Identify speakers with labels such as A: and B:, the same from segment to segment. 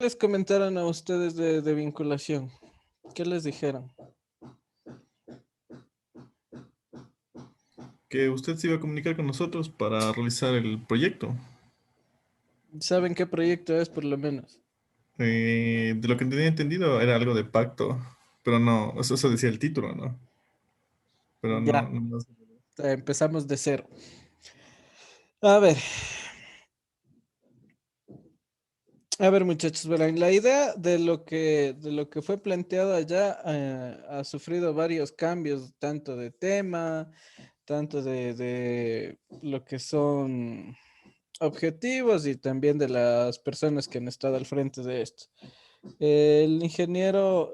A: les comentaron a ustedes de vinculación? ¿Qué les dijeron?
B: Que usted se iba a comunicar con nosotros para realizar el proyecto.
A: ¿Saben qué proyecto es por lo menos?
B: De lo que tenía entendido era algo de pacto, pero no, eso decía el título, ¿no? Pero
A: Ya,
B: no sé.
A: empezamos de cero. A ver, muchachos, verán, la idea de lo que fue planteado allá ha sufrido varios cambios, tanto de tema, tanto de lo que son objetivos y también de las personas que han estado al frente de esto. El ingeniero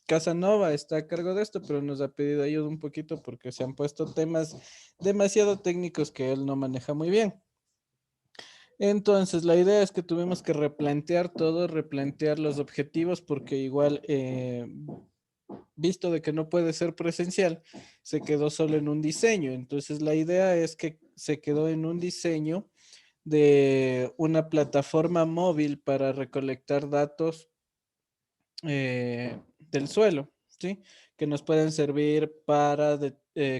A: Casanova está a cargo de esto, pero nos ha pedido ayuda un poquito porque se han puesto temas demasiado técnicos que él no maneja muy bien. Entonces, la idea es que tuvimos que replantear todo, replantear los objetivos, porque igual, visto de que no puede ser presencial, se quedó solo en un diseño. Entonces, la idea es que se quedó en un diseño de una plataforma móvil para recolectar datos del suelo, ¿sí? Que nos pueden servir para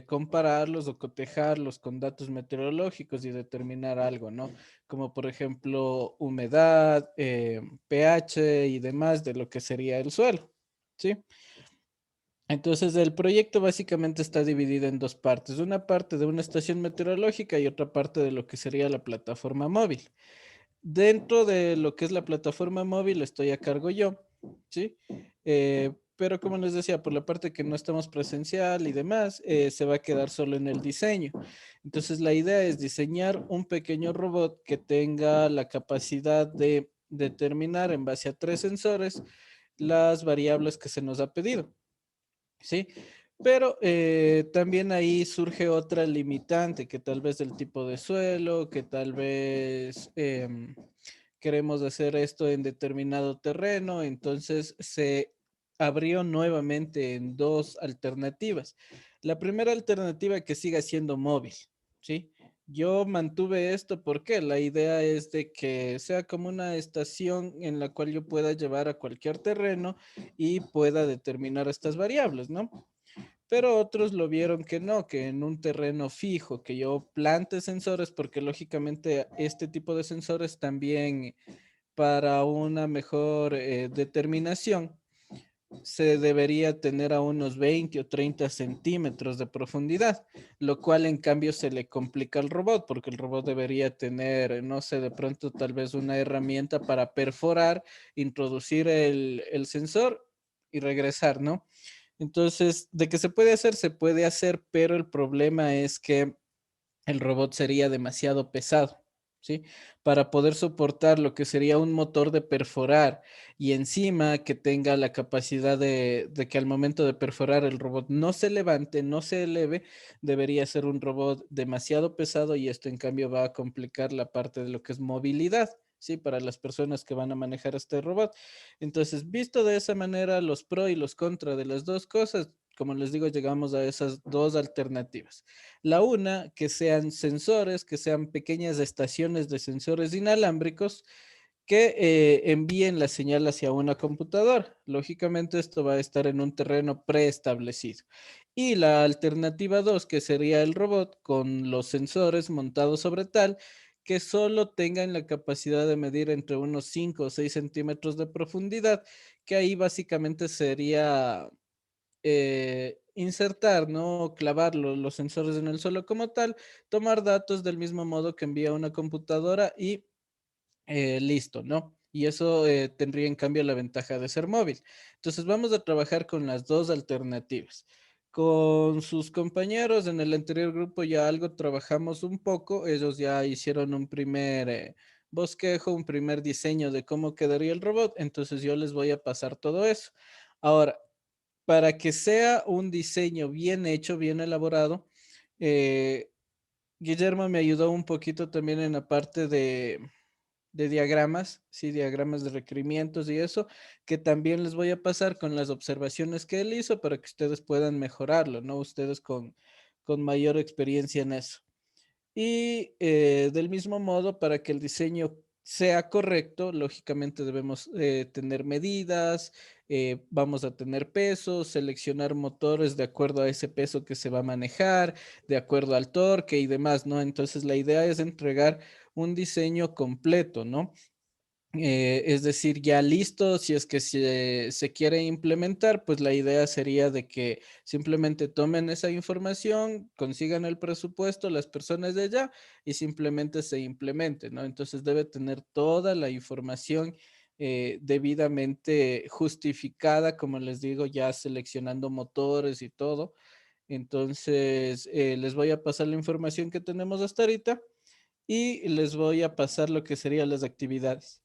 A: compararlos o cotejarlos con datos meteorológicos y determinar algo, ¿no? Como por ejemplo humedad, pH y demás de lo que sería el suelo, ¿sí? Entonces el proyecto básicamente está dividido en dos partes, una parte de una estación meteorológica y otra parte de lo que sería la plataforma móvil. Dentro de lo que es la plataforma móvil estoy a cargo yo, ¿sí? Pero como les decía, por la parte que no estamos presencial y demás, se va a quedar solo en el diseño. Entonces la idea es diseñar un pequeño robot que tenga la capacidad de determinar en base a tres sensores las variables que se nos ha pedido, ¿sí? Pero también ahí surge otra limitante, que tal vez el tipo de suelo, que tal vez queremos hacer esto en determinado terreno, entonces se abrió nuevamente en dos alternativas. La primera alternativa que siga siendo móvil, ¿sí? Yo mantuve esto porque la idea es de que sea como una estación en la cual yo pueda llevar a cualquier terreno y pueda determinar estas variables, ¿no? Pero otros lo vieron que no, que en un terreno fijo, que yo plante sensores, porque lógicamente este tipo de sensores también para una mejor determinación se debería tener a unos 20 o 30 centímetros de profundidad, lo cual en cambio se le complica al robot, porque el robot debería tener, no sé, de pronto tal vez una herramienta para perforar, introducir el sensor y regresar, ¿no? Entonces, de que se puede hacer, pero el problema es que el robot sería demasiado pesado, ¿sí? Para poder soportar lo que sería un motor de perforar y encima que tenga la capacidad de que al momento de perforar el robot no se levante, no se eleve, debería ser un robot demasiado pesado y esto en cambio va a complicar la parte de lo que es movilidad. Sí, para las personas que van a manejar este robot. Entonces, visto de esa manera, los pro y los contra de las dos cosas, como les digo, llegamos a esas dos alternativas. La una, que sean sensores, que sean pequeñas estaciones de sensores inalámbricos que envíen la señal hacia una computadora. Lógicamente esto va a estar en un terreno preestablecido. Y la alternativa dos, que sería el robot con los sensores montados sobre tal que solo tengan la capacidad de medir entre unos 5 o 6 centímetros de profundidad, que ahí básicamente sería insertar, ¿no? Clavar los sensores en el suelo como tal, tomar datos del mismo modo que envía una computadora y listo, ¿no? Y eso tendría en cambio la ventaja de ser móvil. Entonces vamos a trabajar con las dos alternativas. Con sus compañeros en el anterior grupo ya algo trabajamos un poco, ellos ya hicieron un primer bosquejo, un primer diseño de cómo quedaría el robot, entonces yo les voy a pasar todo eso. Ahora, para que sea un diseño bien hecho, bien elaborado, eh, Guillermo me ayudó un poquito también en la parte de diagramas, sí, diagramas de requerimientos y eso, que también les voy a pasar con las observaciones que él hizo para que ustedes puedan mejorarlo, ¿no? Ustedes con mayor experiencia en eso. Y del mismo modo, para que el diseño sea correcto, lógicamente debemos tener medidas, vamos a tener pesos, seleccionar motores de acuerdo a ese peso que se va a manejar, de acuerdo al torque y demás, ¿no? Entonces la idea es entregar un diseño completo, ¿no? Es decir, ya listo, si es que se quiere implementar, pues la idea sería de que simplemente tomen esa información, consigan el presupuesto las personas de allá y simplemente se implemente, ¿no? Entonces debe tener toda la información debidamente justificada, como les digo, ya seleccionando motores y todo. Entonces, les voy a pasar la información que tenemos hasta ahorita y les voy a pasar lo que serían las actividades.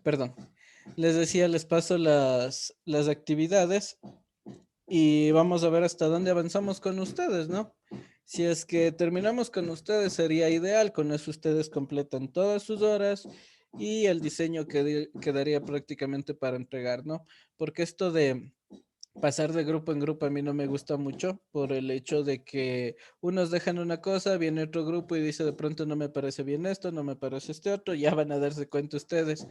A: Perdón. Les decía, les paso las actividades y vamos a ver hasta dónde avanzamos con ustedes, ¿no? Si es que terminamos con ustedes sería ideal, con eso ustedes completan todas sus horas y el diseño quedaría prácticamente para entregar, ¿no? Porque esto de pasar de grupo en grupo a mí no me gusta mucho por el hecho de que unos dejan una cosa, viene otro grupo y dice de pronto no me parece bien esto, no me parece este otro, ya van a darse cuenta ustedes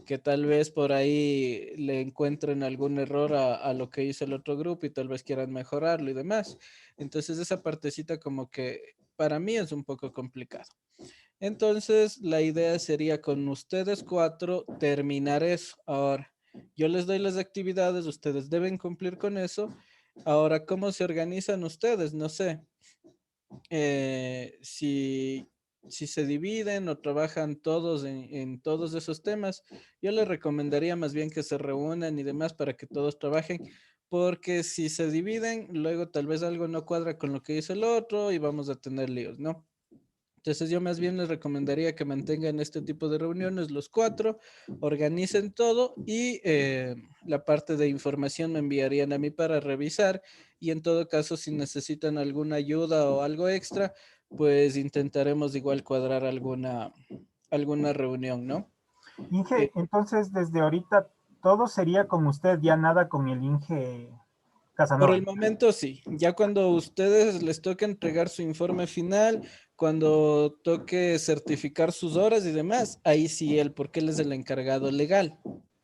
A: que tal vez por ahí le encuentren algún error a lo que hizo el otro grupo y tal vez quieran mejorarlo y demás. Entonces esa partecita como que para mí es un poco complicado. Entonces la idea sería con ustedes cuatro terminar eso. Ahora, yo les doy las actividades, ustedes deben cumplir con eso. Ahora, ¿cómo se organizan ustedes? No sé. Si se dividen o trabajan todos en todos esos temas, yo les recomendaría más bien que se reúnan y demás para que todos trabajen, porque si se dividen, luego tal vez algo no cuadra con lo que dice el otro y vamos a tener líos, ¿no? Entonces yo más bien les recomendaría que mantengan este tipo de reuniones los cuatro, organicen todo y la parte de información me enviarían a mí para revisar y en todo caso si necesitan alguna ayuda o algo extra, pues intentaremos igual cuadrar alguna reunión, ¿no?
C: Inge,
A: Eh,
C: entonces desde ahorita todo sería con usted, ya nada con el Inge
A: Por
C: Casanova.
A: el momento sí, ya cuando ustedes les toque entregar su informe final, cuando toque certificar sus horas y demás, ahí sí él, porque él es el encargado legal,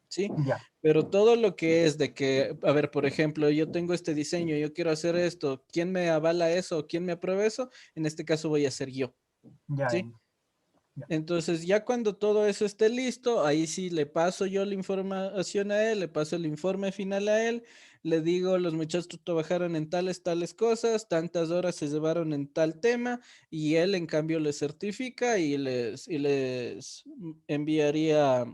A: ¿sí?
C: Ya,
A: Pero todo lo que es de que, a ver, por ejemplo, yo tengo este diseño, yo quiero hacer esto, ¿quién me avala eso? ¿Quién me aprueba eso? En este caso voy a ser yo,
C: ya,
A: ¿sí?
C: ya,
A: Entonces, ya cuando todo eso esté listo, ahí sí le paso yo la información a él, le paso el informe final a él, le digo, los muchachos trabajaron en tales cosas, tantas horas se llevaron en tal tema, y él en cambio les certifica y les enviaría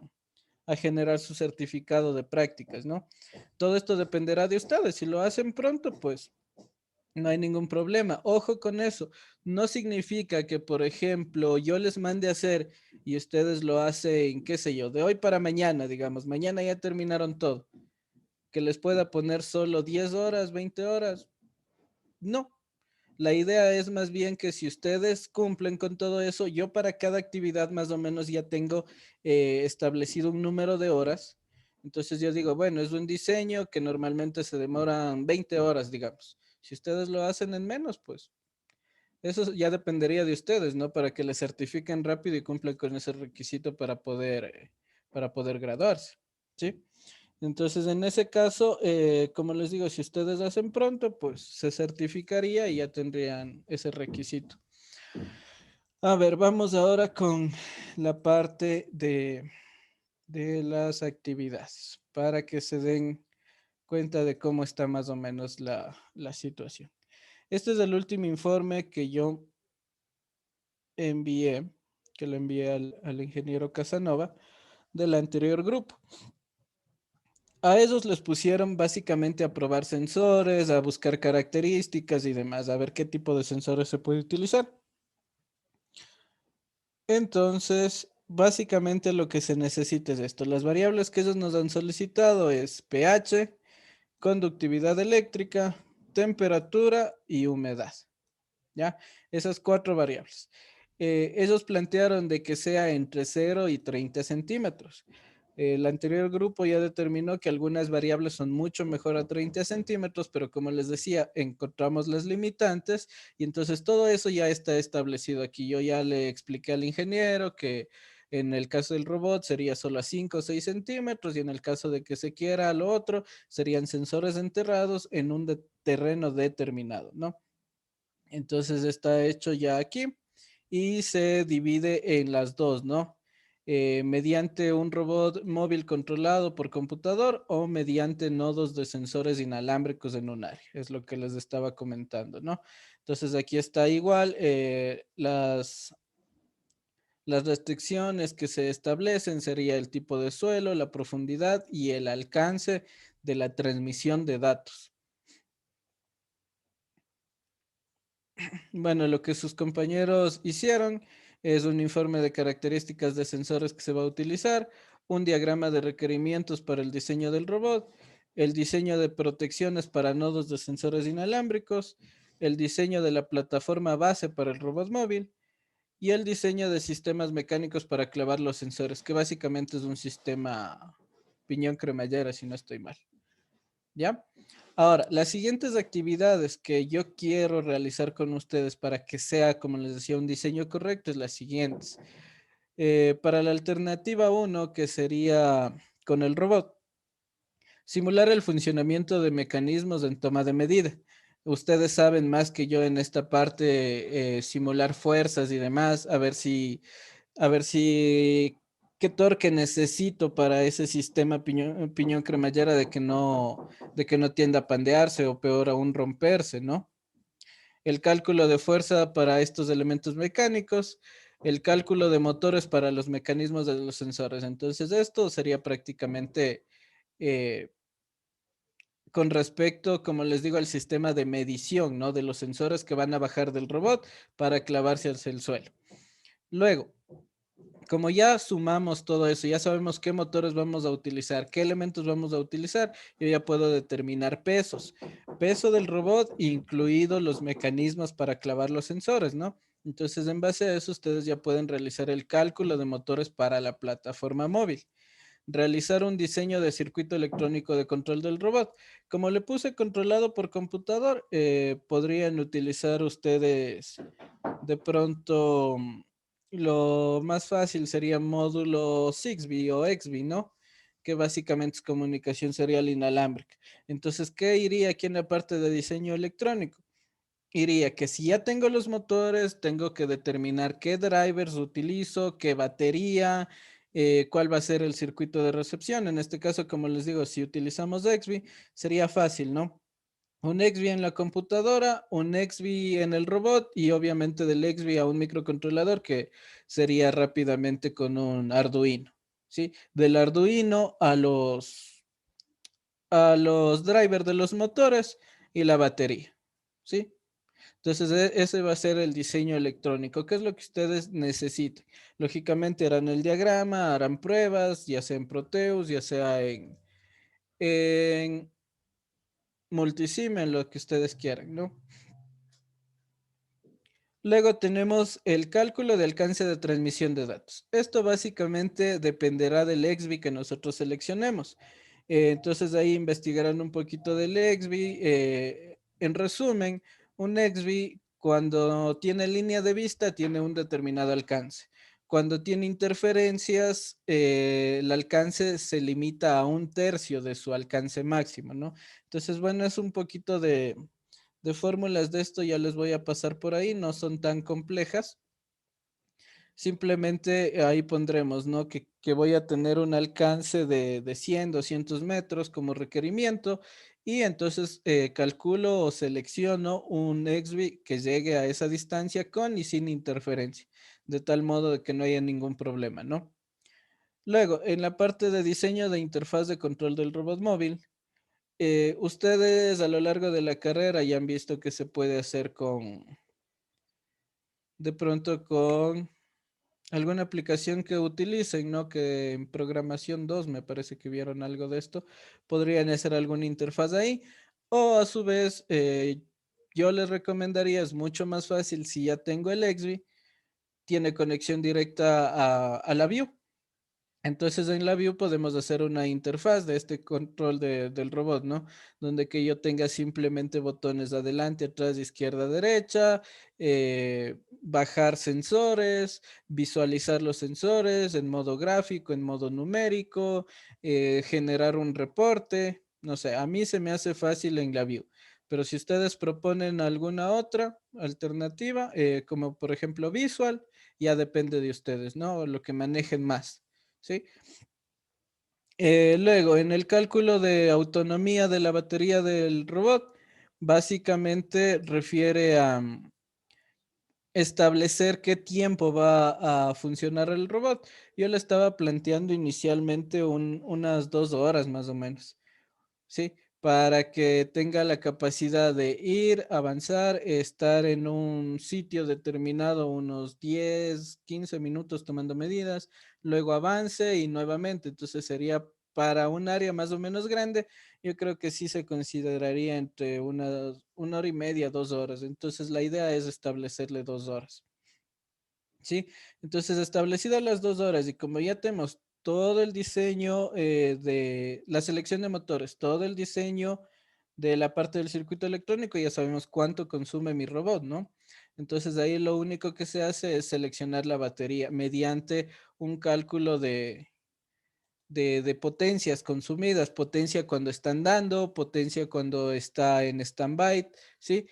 A: a generar su certificado de prácticas, ¿no? Todo esto dependerá de ustedes. Si lo hacen pronto, pues no hay ningún problema. Ojo con eso. No significa que, por ejemplo, yo les mande a hacer y ustedes lo hacen, qué sé yo, de hoy para mañana, digamos. Mañana ya terminaron todo. Que les pueda poner solo 10 horas, 20 horas. No. La idea es más bien que si ustedes cumplen con todo eso, yo para cada actividad más o menos ya tengo establecido un número de horas. Entonces yo digo, bueno, es un diseño que normalmente se demoran 20 horas, digamos. Si ustedes lo hacen en menos, pues eso ya dependería de ustedes, ¿no? Para que les certifiquen rápido y cumplan con ese requisito para poder graduarse, ¿sí? Entonces, en ese caso, como les digo, si ustedes hacen pronto, pues se certificaría y ya tendrían ese requisito. A ver, vamos ahora con la parte de las actividades para que se den cuenta de cómo está más o menos la situación. Este es el último informe que yo envié, que le envié al ingeniero Casanova del anterior grupo. A esos les pusieron básicamente a probar sensores, a buscar características y demás, a ver qué tipo de sensores se puede utilizar. Entonces, básicamente lo que se necesita es esto. Las variables que ellos nos han solicitado es pH, conductividad eléctrica, temperatura y humedad. ¿Ya? Esas cuatro variables. Ellos plantearon de que sea entre 0 y 30 centímetros. El anterior grupo ya determinó que algunas variables son mucho mejor a 30 centímetros, pero como les decía, encontramos las limitantes y entonces todo eso ya está establecido aquí. Yo ya le expliqué al ingeniero que en el caso del robot sería solo a 5 o 6 centímetros y en el caso de que se quiera lo otro, serían sensores enterrados en un terreno determinado, ¿no? Entonces está hecho ya aquí y se divide en las dos, ¿no? Mediante un robot móvil controlado por computador o mediante nodos de sensores inalámbricos en un área. Es lo que les estaba comentando, ¿no? Entonces aquí está igual las restricciones que se establecen sería el tipo de suelo, la profundidad y el alcance de la transmisión de datos. Bueno, lo que sus compañeros hicieron es un informe de características de sensores que se va a utilizar, un diagrama de requerimientos para el diseño del robot, el diseño de protecciones para nodos de sensores inalámbricos, el diseño de la plataforma base para el robot móvil y el diseño de sistemas mecánicos para clavar los sensores, que básicamente es un sistema piñón cremallera, si no estoy mal. ¿Ya? Ahora, las siguientes actividades que yo quiero realizar con ustedes para que sea, como les decía, un diseño correcto es las siguientes. Para la alternativa 1, que sería con el robot, simular el funcionamiento de mecanismos en toma de medida. Ustedes saben más que yo en esta parte, simular fuerzas y demás, a ver si qué torque necesito para ese sistema piñón cremallera de que no tienda a pandearse o peor aún romperse, ¿no? El cálculo de fuerza para estos elementos mecánicos, el cálculo de motores para los mecanismos de los sensores. Entonces, esto sería prácticamente eh, con respecto, como les digo, al sistema de medición, ¿no? De los sensores que van a bajar del robot para clavarse hacia el suelo. Luego, como ya sumamos todo eso, ya sabemos qué motores vamos a utilizar, qué elementos vamos a utilizar, yo ya puedo determinar pesos. Peso del robot, incluidos los mecanismos para clavar los sensores, ¿no? Entonces, en base a eso, ustedes ya pueden realizar el cálculo de motores para la plataforma móvil. Realizar un diseño de circuito electrónico de control del robot. Como le puse controlado por computador, podrían utilizar ustedes de pronto lo más fácil sería módulo Zigbee o XBee, ¿no? Que básicamente es comunicación serial inalámbrica. Entonces, ¿qué iría aquí en la parte de diseño electrónico? Iría que si ya tengo los motores, tengo que determinar qué drivers utilizo, qué batería, cuál va a ser el circuito de recepción. En este caso, como les digo, si utilizamos XBee, sería fácil, ¿no? Un XBee en la computadora, un XBee en el robot y obviamente del XBee a un microcontrolador que sería rápidamente con un Arduino, ¿sí? Del Arduino a los drivers de los motores y la batería, ¿sí? Entonces, ese va a ser el diseño electrónico. ¿Qué es lo que ustedes necesiten? Lógicamente harán el diagrama, harán pruebas, ya sea en Proteus, ya sea en Multisim, en lo que ustedes quieran, ¿no? Luego tenemos el cálculo de alcance de transmisión de datos. Esto básicamente dependerá del XBee que nosotros seleccionemos. Entonces ahí investigarán un poquito del XBee. En resumen, un XBee cuando tiene línea de vista tiene un determinado alcance. Cuando tiene interferencias, el alcance se limita a un tercio de su alcance máximo, ¿no? Entonces, bueno, es un poquito de fórmulas de esto, ya les voy a pasar por ahí, no son tan complejas. Simplemente ahí pondremos, ¿no? Que voy a tener un alcance de 100, 200 metros como requerimiento y entonces calculo o selecciono un XBee que llegue a esa distancia con y sin interferencia, de tal modo de que no haya ningún problema, ¿no? Luego, en la parte de diseño de interfaz de control del robot móvil, ustedes a lo largo de la carrera ya han visto que se puede hacer de pronto con alguna aplicación que utilicen, ¿no? Que en programación 2 me parece que vieron algo de esto, podrían hacer alguna interfaz ahí. O a su vez, yo les recomendaría, es mucho más fácil si ya tengo el XBee, tiene conexión directa a la view. Entonces en la view podemos hacer una interfaz de este control del robot, ¿no? Donde que yo tenga simplemente botones adelante, atrás, izquierda, derecha, bajar sensores, visualizar los sensores en modo gráfico, en modo numérico, generar un reporte. No sé, a mí se me hace fácil en la view. Pero si ustedes proponen alguna otra alternativa, como por ejemplo Visual, ya depende de ustedes, ¿no? Lo que manejen más. ¿Sí? Luego, en el cálculo de autonomía de la batería del robot, básicamente refiere a establecer qué tiempo va a funcionar el robot. Yo le estaba planteando inicialmente unas 2 horas más o menos. ¿Sí? Para que tenga la capacidad de ir, avanzar, estar en un sitio determinado unos 10, 15 minutos tomando medidas, luego avance y nuevamente. Entonces sería para un área más o menos grande, yo creo que sí se consideraría entre una hora y media, 2 horas. Entonces la idea es establecerle 2 horas. ¿Sí? Entonces, establecidas las 2 horas y como ya tenemos todo el diseño de la selección de motores, todo el diseño de la parte del circuito electrónico, ya sabemos cuánto consume mi robot, ¿no? Entonces, ahí lo único que se hace es seleccionar la batería mediante un cálculo de potencias consumidas, potencia cuando está andando, potencia cuando está en stand-by, ¿sí?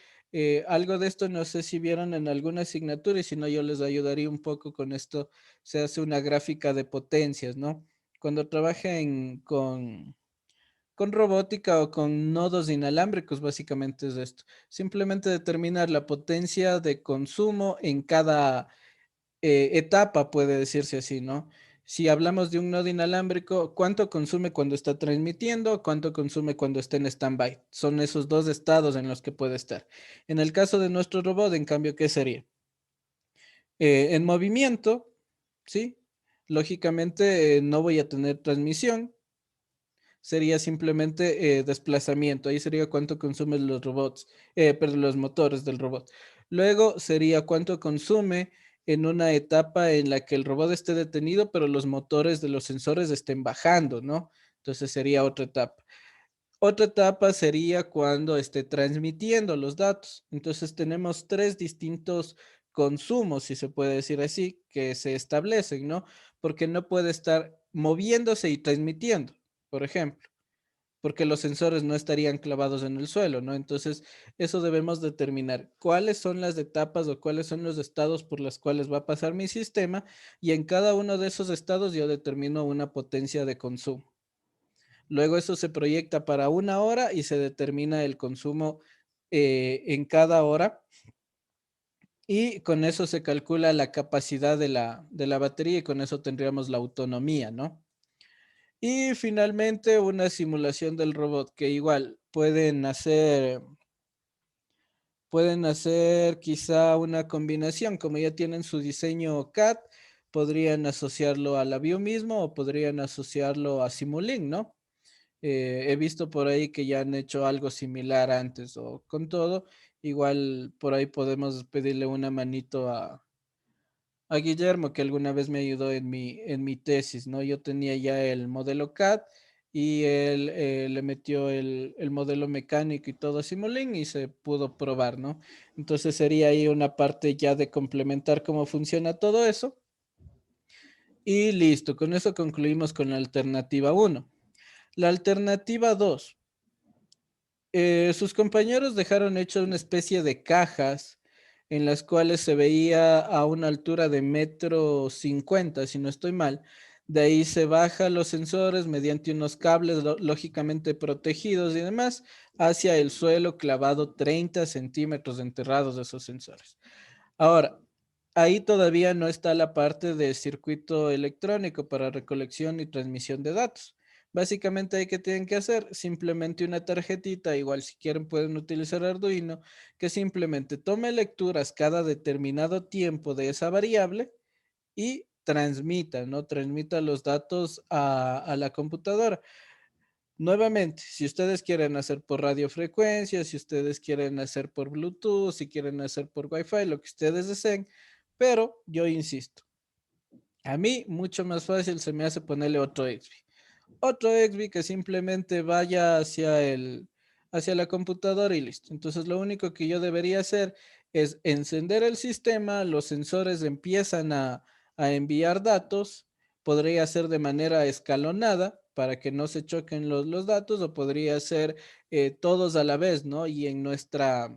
A: Algo de esto no sé si vieron en alguna asignatura y si no yo les ayudaría un poco con esto. Se hace una gráfica de potencias, ¿no? Cuando trabajen con robótica o con nodos inalámbricos, básicamente es esto. Simplemente determinar la potencia de consumo en cada etapa, puede decirse así, ¿no? Si hablamos de un nodo inalámbrico, ¿cuánto consume cuando está transmitiendo? ¿Cuánto consume cuando está en stand-by? Son esos dos estados en los que puede estar. En el caso de nuestro robot, en cambio, ¿qué sería? En movimiento, ¿sí? Lógicamente no voy a tener transmisión, sería simplemente desplazamiento. Ahí sería cuánto consumen los robots, perdón, los motores del robot. Luego sería cuánto consume en una etapa en la que el robot esté detenido, pero los motores de los sensores estén bajando, ¿no? Entonces sería otra etapa. Otra etapa sería cuando esté transmitiendo los datos. Entonces tenemos tres distintos consumos, si se puede decir así, que se establecen, ¿no? Porque no puede estar moviéndose y transmitiendo, por ejemplo, porque los sensores no estarían clavados en el suelo, ¿no? Entonces, eso debemos determinar cuáles son las etapas o cuáles son los estados por los cuales va a pasar mi sistema y en cada uno de esos estados yo determino una potencia de consumo. Luego eso se proyecta para una hora y se determina el consumo en cada hora y con eso se calcula la capacidad de la batería y con eso tendríamos la autonomía, ¿no? Y finalmente una simulación del robot que igual pueden hacer quizá una combinación, como ya tienen su diseño CAD, podrían asociarlo a la View mismo o podrían asociarlo a Simulink, ¿no? He visto por ahí que ya han hecho algo similar antes o con todo, igual por ahí podemos pedirle una manito a Guillermo, que alguna vez me ayudó en mi tesis, ¿no? Yo tenía ya el modelo CAD y él le metió el modelo mecánico y todo a Simulink y se pudo probar, ¿no? Entonces sería ahí una parte ya de complementar cómo funciona todo eso. Y listo, con eso concluimos con la alternativa uno. La alternativa 2. Sus compañeros dejaron hecho una especie de cajas en las cuales se veía a una altura de 1,50 m, si no estoy mal. De ahí se baja los sensores mediante unos cables lógicamente protegidos y demás hacia el suelo clavado 30 centímetros enterrados de esos sensores. Ahora, ahí todavía no está la parte de circuito electrónico para recolección y transmisión de datos. Básicamente, ¿hay que tienen que hacer? Simplemente una tarjetita, igual si quieren pueden utilizar Arduino, que simplemente tome lecturas cada determinado tiempo de esa variable y transmita, ¿no? Transmita los datos a la computadora. Nuevamente, si ustedes quieren hacer por radiofrecuencia, si ustedes quieren hacer por Bluetooth, si quieren hacer por Wi-Fi, lo que ustedes deseen, pero yo insisto, A mí mucho más fácil se me hace ponerle otro Exby. Otro Exby que simplemente vaya hacia la computadora y listo. Entonces lo único que yo debería hacer es encender el sistema, los sensores empiezan a enviar datos, podría ser de manera escalonada para que no se choquen los datos o podría ser todos a la vez, ¿no? Y en nuestra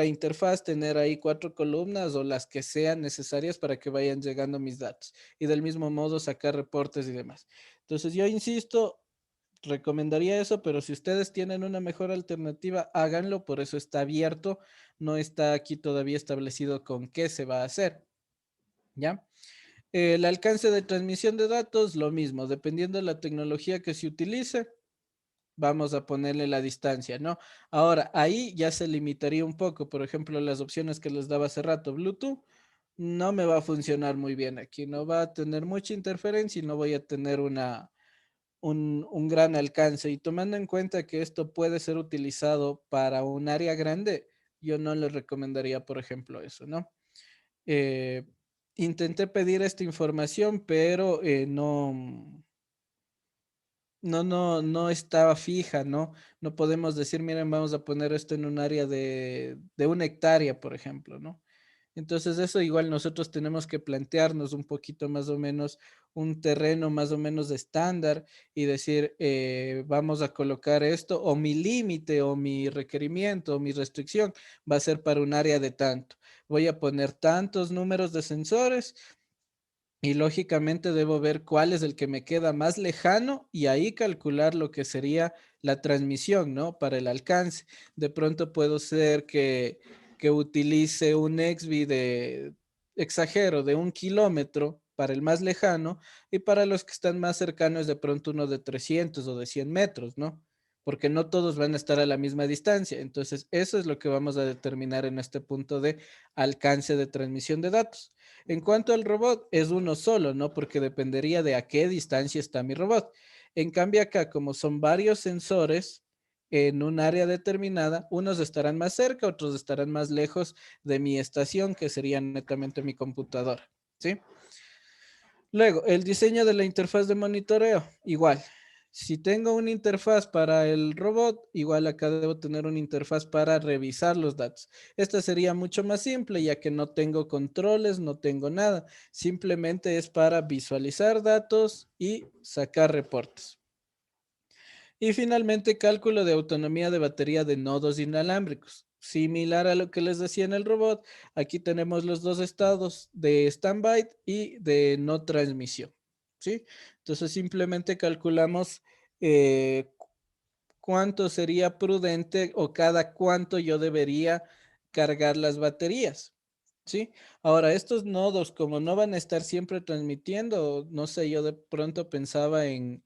A: interfaz tener ahí 4 columnas o las que sean necesarias para que vayan llegando mis datos y del mismo modo sacar reportes y demás. Entonces yo insisto, recomendaría eso, pero si ustedes tienen una mejor alternativa, háganlo, por eso está abierto, no está aquí todavía establecido con qué se va a hacer, ¿ya? El alcance de transmisión de datos, lo mismo, dependiendo de la tecnología que se utilice, vamos a ponerle la distancia, ¿no? Ahora, ahí ya se limitaría un poco, por ejemplo, las opciones que les daba hace rato, Bluetooth, no me va a funcionar muy bien aquí, no va a tener mucha interferencia y no voy a tener un gran alcance. Y tomando en cuenta que esto puede ser utilizado para un área grande, yo no les recomendaría, por ejemplo, eso, ¿no? Eh, Intenté pedir esta información, pero no estaba fija, ¿no? No podemos decir, miren, vamos a poner esto en un área de 1 hectárea, por ejemplo, ¿no? Entonces eso igual nosotros tenemos que plantearnos un poquito más o menos un terreno más o menos de estándar y decir, vamos a colocar esto o mi límite o mi requerimiento o mi restricción va a ser para un área de tanto. Voy a poner tantos números de sensores y lógicamente debo ver cuál es el que me queda más lejano y ahí calcular lo que sería la transmisión, ¿no? Para el alcance. De pronto puedo ser que utilice un XB exagero, de 1 kilómetro para el más lejano y para los que están más cercanos de pronto uno de 300 o de 100 metros, ¿no? Porque no todos van a estar a la misma distancia. Entonces, eso es lo que vamos a determinar en este punto de alcance de transmisión de datos. En cuanto al robot, es uno solo, ¿no? Porque dependería de a qué distancia está mi robot. En cambio acá, como son varios sensores en un área determinada, unos estarán más cerca, otros estarán más lejos de mi estación, que sería netamente mi computadora, ¿sí? Luego, el diseño de la interfaz de monitoreo, igual. Si tengo una interfaz para el robot, igual acá debo tener una interfaz para revisar los datos. Esta sería mucho más simple, ya que no tengo controles, no tengo nada. Simplemente es para visualizar datos y sacar reportes. Y finalmente, cálculo de autonomía de batería de nodos inalámbricos. Similar a lo que les decía en el robot, aquí tenemos los dos estados de standby y de no transmisión, ¿sí? Entonces simplemente calculamos cuánto sería prudente o cada cuánto yo debería cargar las baterías, ¿sí? Ahora, estos nodos, como no van a estar siempre transmitiendo, no sé, yo de pronto pensaba en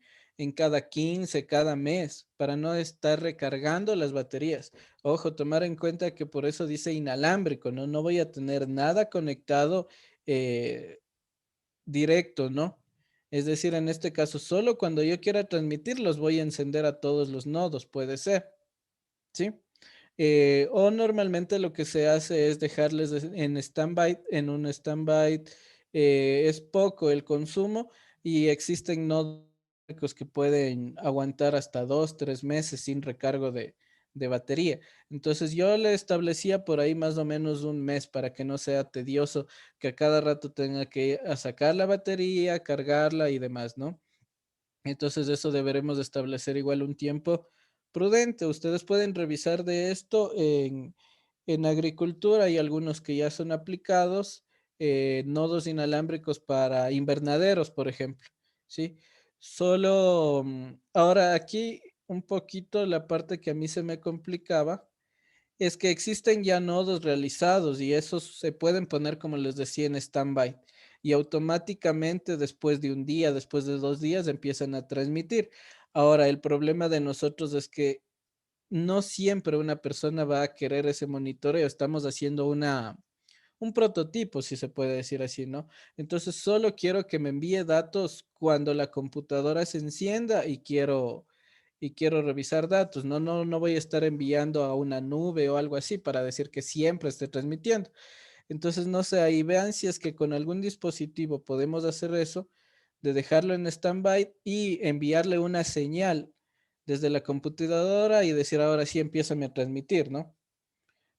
A: cada 15, cada mes, para no estar recargando las baterías. Ojo, tomar en cuenta que por eso dice inalámbrico, ¿no? No voy a tener nada conectado eh, directo, ¿no? Es decir, en este caso, solo cuando yo quiera transmitir los voy a encender a todos los nodos, puede ser, ¿sí? O normalmente lo que se hace es dejarles en stand-by, en un stand-by es poco el consumo y existen nodos que pueden aguantar hasta 2, 3 meses sin recargo de batería. Entonces yo le establecía por ahí más o menos un mes para que no sea tedioso que a cada rato tenga que ir a sacar la batería, cargarla y demás, ¿no? Entonces eso deberemos establecer igual un tiempo prudente. Ustedes pueden revisar de esto en agricultura. Hay algunos que ya son aplicados, nodos inalámbricos para invernaderos, por ejemplo, ¿sí? Solo, ahora aquí un poquito la parte que a mí se me complicaba es que existen ya nodos realizados y esos se pueden poner, como les decía, en standby y automáticamente después de un día, después de 2 días, empiezan a transmitir. Ahora, el problema de nosotros es que no siempre una persona va a querer ese monitoreo. Estamos haciendo un prototipo, si se puede decir así, ¿no? Entonces, solo quiero que me envíe datos cuando la computadora se encienda y quiero revisar datos. No voy a estar enviando a una nube o algo así para decir que siempre esté transmitiendo. Entonces, no sé, ahí vean si es que con algún dispositivo podemos hacer eso, de dejarlo en stand-by y enviarle una señal desde la computadora y decir, ahora sí empiézame a transmitir, ¿no?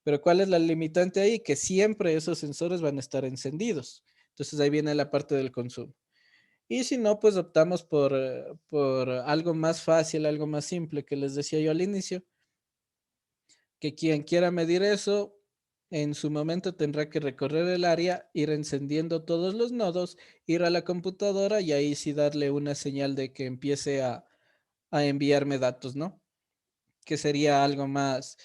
A: Pero ¿cuál es la limitante ahí? Que siempre esos sensores van a estar encendidos. Entonces ahí viene la parte del consumo. Y si no, pues optamos por algo más fácil, algo más simple, que les decía yo al inicio, que quien quiera medir eso, en su momento tendrá que recorrer el área, ir encendiendo todos los nodos, ir a la computadora y ahí sí darle una señal de que empiece a enviarme datos, ¿no? Que sería algo más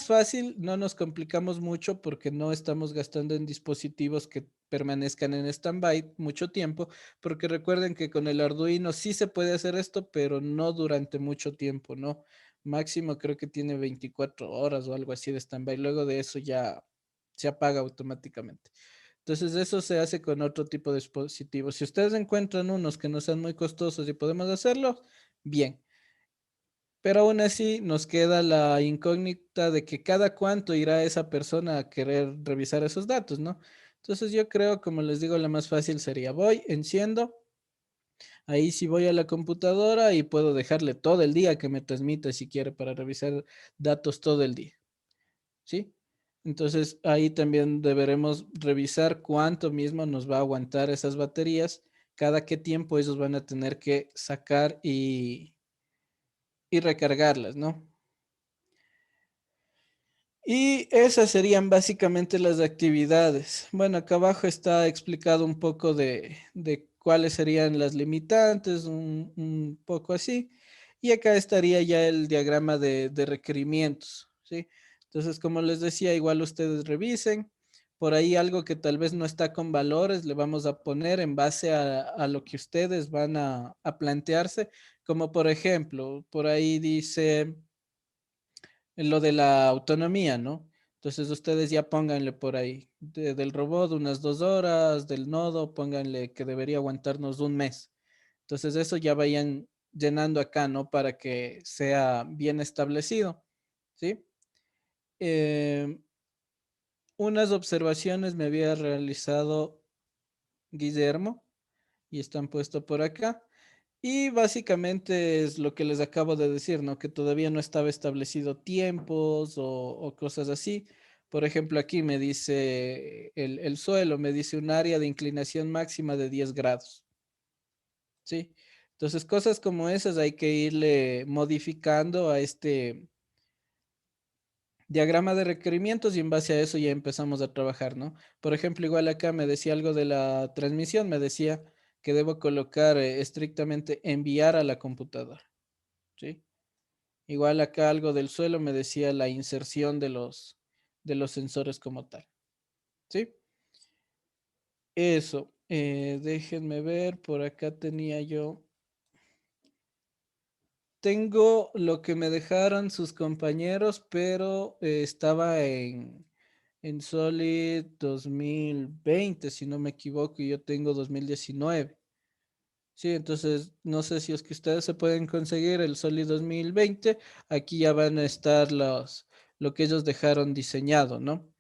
A: fácil, no nos complicamos mucho porque no estamos gastando en dispositivos que permanezcan en stand-by mucho tiempo, porque recuerden que con el Arduino sí se puede hacer esto, pero no durante mucho tiempo, ¿no? Máximo creo que tiene 24 horas o algo así de stand-by, luego de eso ya se apaga automáticamente. Entonces eso se hace con otro tipo de dispositivos. Si ustedes encuentran unos que no sean muy costosos y podemos hacerlo, bien. Pero aún así nos queda la incógnita de que cada cuánto irá esa persona a querer revisar esos datos, ¿no? Entonces yo creo, como les digo, la más fácil sería voy, enciendo, ahí sí voy a la computadora y puedo dejarle todo el día que me transmita si quiere para revisar datos todo el día, ¿sí? Entonces ahí también deberemos revisar cuánto mismo nos va a aguantar esas baterías, cada qué tiempo ellos van a tener que sacar y recargarlas, ¿no? Y esas serían básicamente las actividades. Bueno, acá abajo está explicado un poco de cuáles serían las limitantes, un poco así. Y acá estaría ya el diagrama de requerimientos, ¿sí? Entonces, como les decía, igual ustedes revisen. Por ahí algo que tal vez no está con valores, le vamos a poner en base a lo que ustedes van a plantearse. Como por ejemplo, por ahí dice en lo de la autonomía, ¿no? Entonces ustedes ya pónganle por ahí, del robot unas 2 horas, del nodo pónganle que debería aguantarnos un mes. Entonces eso ya vayan llenando acá, ¿no? Para que sea bien establecido, ¿sí? Eh, unas observaciones me había realizado Guillermo y están puestos por acá. Y básicamente es lo que les acabo de decir, ¿no? Que todavía no estaba establecido tiempos o cosas así. Por ejemplo, aquí me dice el suelo, me dice un área de inclinación máxima de 10 grados, ¿sí? Entonces, cosas como esas hay que irle modificando a este diagrama de requerimientos y en base a eso ya empezamos a trabajar, ¿no? Por ejemplo, igual acá me decía algo de la transmisión, me decía que debo colocar estrictamente enviar a la computadora, ¿sí? Igual acá algo del suelo me decía la inserción de los sensores como tal, ¿sí? Eso, déjenme ver, por acá tenía yo. Tengo lo que me dejaron sus compañeros, pero estaba en Solid 2020 si no me equivoco, y yo tengo 2019. Sí, entonces no sé si es que ustedes se pueden conseguir el Solid 2020. Aquí ya van a estar lo que ellos dejaron diseñado, ¿no?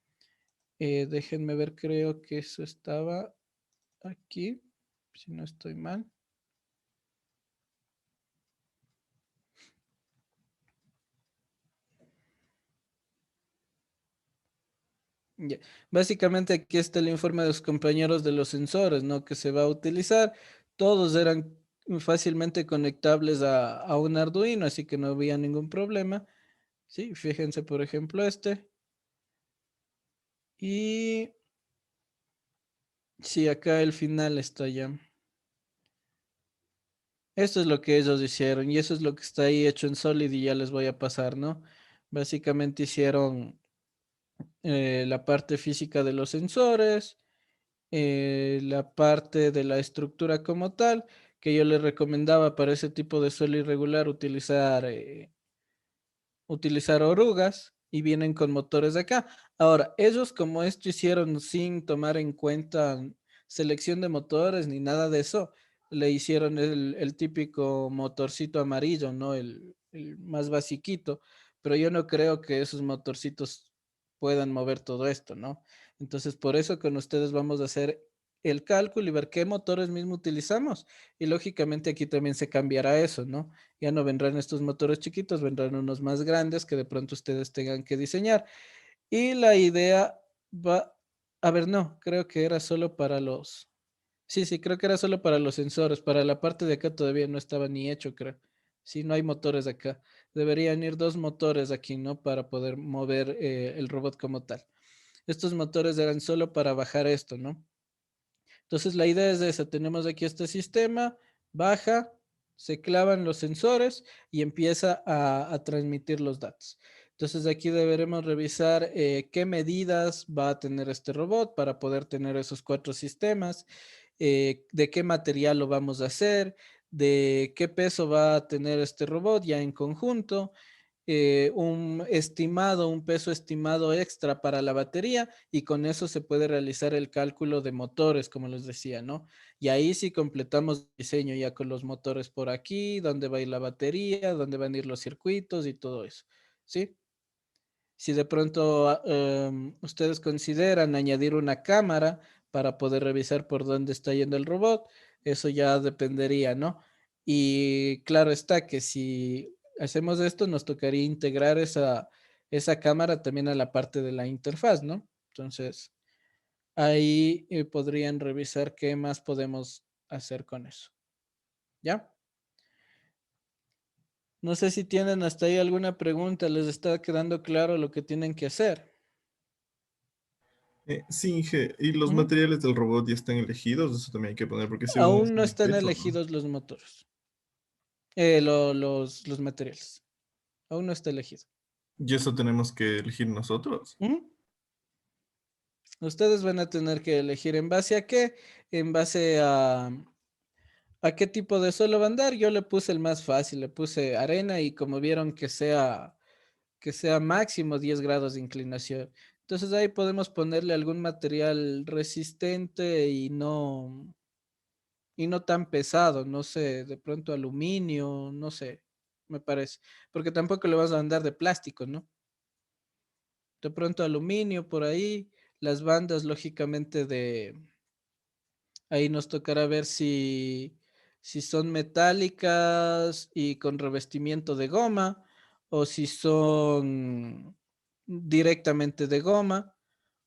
A: Déjenme ver, creo que eso estaba aquí, si no estoy mal. Ya. Básicamente aquí está el informe de los compañeros de los sensores, ¿no? Que se va a utilizar. Todos eran fácilmente conectables a un Arduino, así que no había ningún problema. Sí, fíjense, por ejemplo, este. Y sí, acá el final está ya. Esto es lo que ellos hicieron y eso es lo que está ahí hecho en Solid y ya les voy a pasar, ¿no? Básicamente hicieron la parte física de los sensores, la parte de la estructura como tal, que yo les recomendaba para ese tipo de suelo irregular utilizar orugas y vienen con motores de acá. Ahora, ellos como esto hicieron sin tomar en cuenta selección de motores ni nada de eso, le hicieron el típico motorcito amarillo, ¿no? El más basiquito, pero yo no creo que esos motorcitos puedan mover todo esto, ¿no? Entonces, por eso con ustedes vamos a hacer el cálculo y ver qué motores mismo utilizamos. Y lógicamente aquí también se cambiará eso, ¿no? Ya no vendrán estos motores chiquitos, vendrán unos más grandes que de pronto ustedes tengan que diseñar. Y la idea va, a ver, no, creo que era solo para los, sí, creo que era solo para los sensores. Para la parte de acá todavía no estaba ni hecho, creo. Sí, no hay motores acá. Deberían ir dos motores aquí, ¿no? Para poder mover el robot como tal. Estos motores eran solo para bajar esto, ¿no? Entonces la idea es esa. Tenemos aquí este sistema, baja, se clavan los sensores y empieza a transmitir los datos. Entonces aquí deberemos revisar qué medidas va a tener este robot para poder tener esos cuatro sistemas, de qué material lo vamos a hacer, de qué peso va a tener este robot ya en conjunto, un estimado, un peso estimado extra para la batería y con eso se puede realizar el cálculo de motores, como les decía, ¿no? Y ahí sí completamos el diseño ya con los motores por aquí, dónde va a ir la batería, dónde van a ir los circuitos y todo eso, ¿sí? Si de pronto ustedes consideran añadir una cámara para poder revisar por dónde está yendo el robot, eso ya dependería, ¿no? Y claro está que si hacemos esto, nos tocaría integrar esa cámara también a la parte de la interfaz, ¿no? Entonces, ahí podrían revisar qué más podemos hacer con eso. ¿Ya? No sé si tienen hasta ahí alguna pregunta, les está quedando claro lo que tienen que hacer.
B: Sí, Inge, ¿y los
A: Ujú.
B: materiales del robot ya están elegidos? Eso también hay que poner, porque según es
A: Aún no
B: el
A: están
B: peso, ¿no?
A: elegidos los motores, los materiales. Aún no está elegido.
B: Y eso tenemos que elegir nosotros.
A: Ujú. Ustedes van a tener que elegir en base a qué, en base a qué tipo de suelo van a dar. Yo le puse el más fácil, le puse arena y como vieron que sea máximo 10 grados de inclinación. Entonces ahí podemos ponerle algún material resistente y no tan pesado, no sé, de pronto aluminio, no sé, me parece, porque tampoco le vas a andar de plástico, ¿no? De pronto aluminio por ahí, las bandas lógicamente ahí nos tocará ver si son metálicas y con revestimiento de goma o si son directamente de goma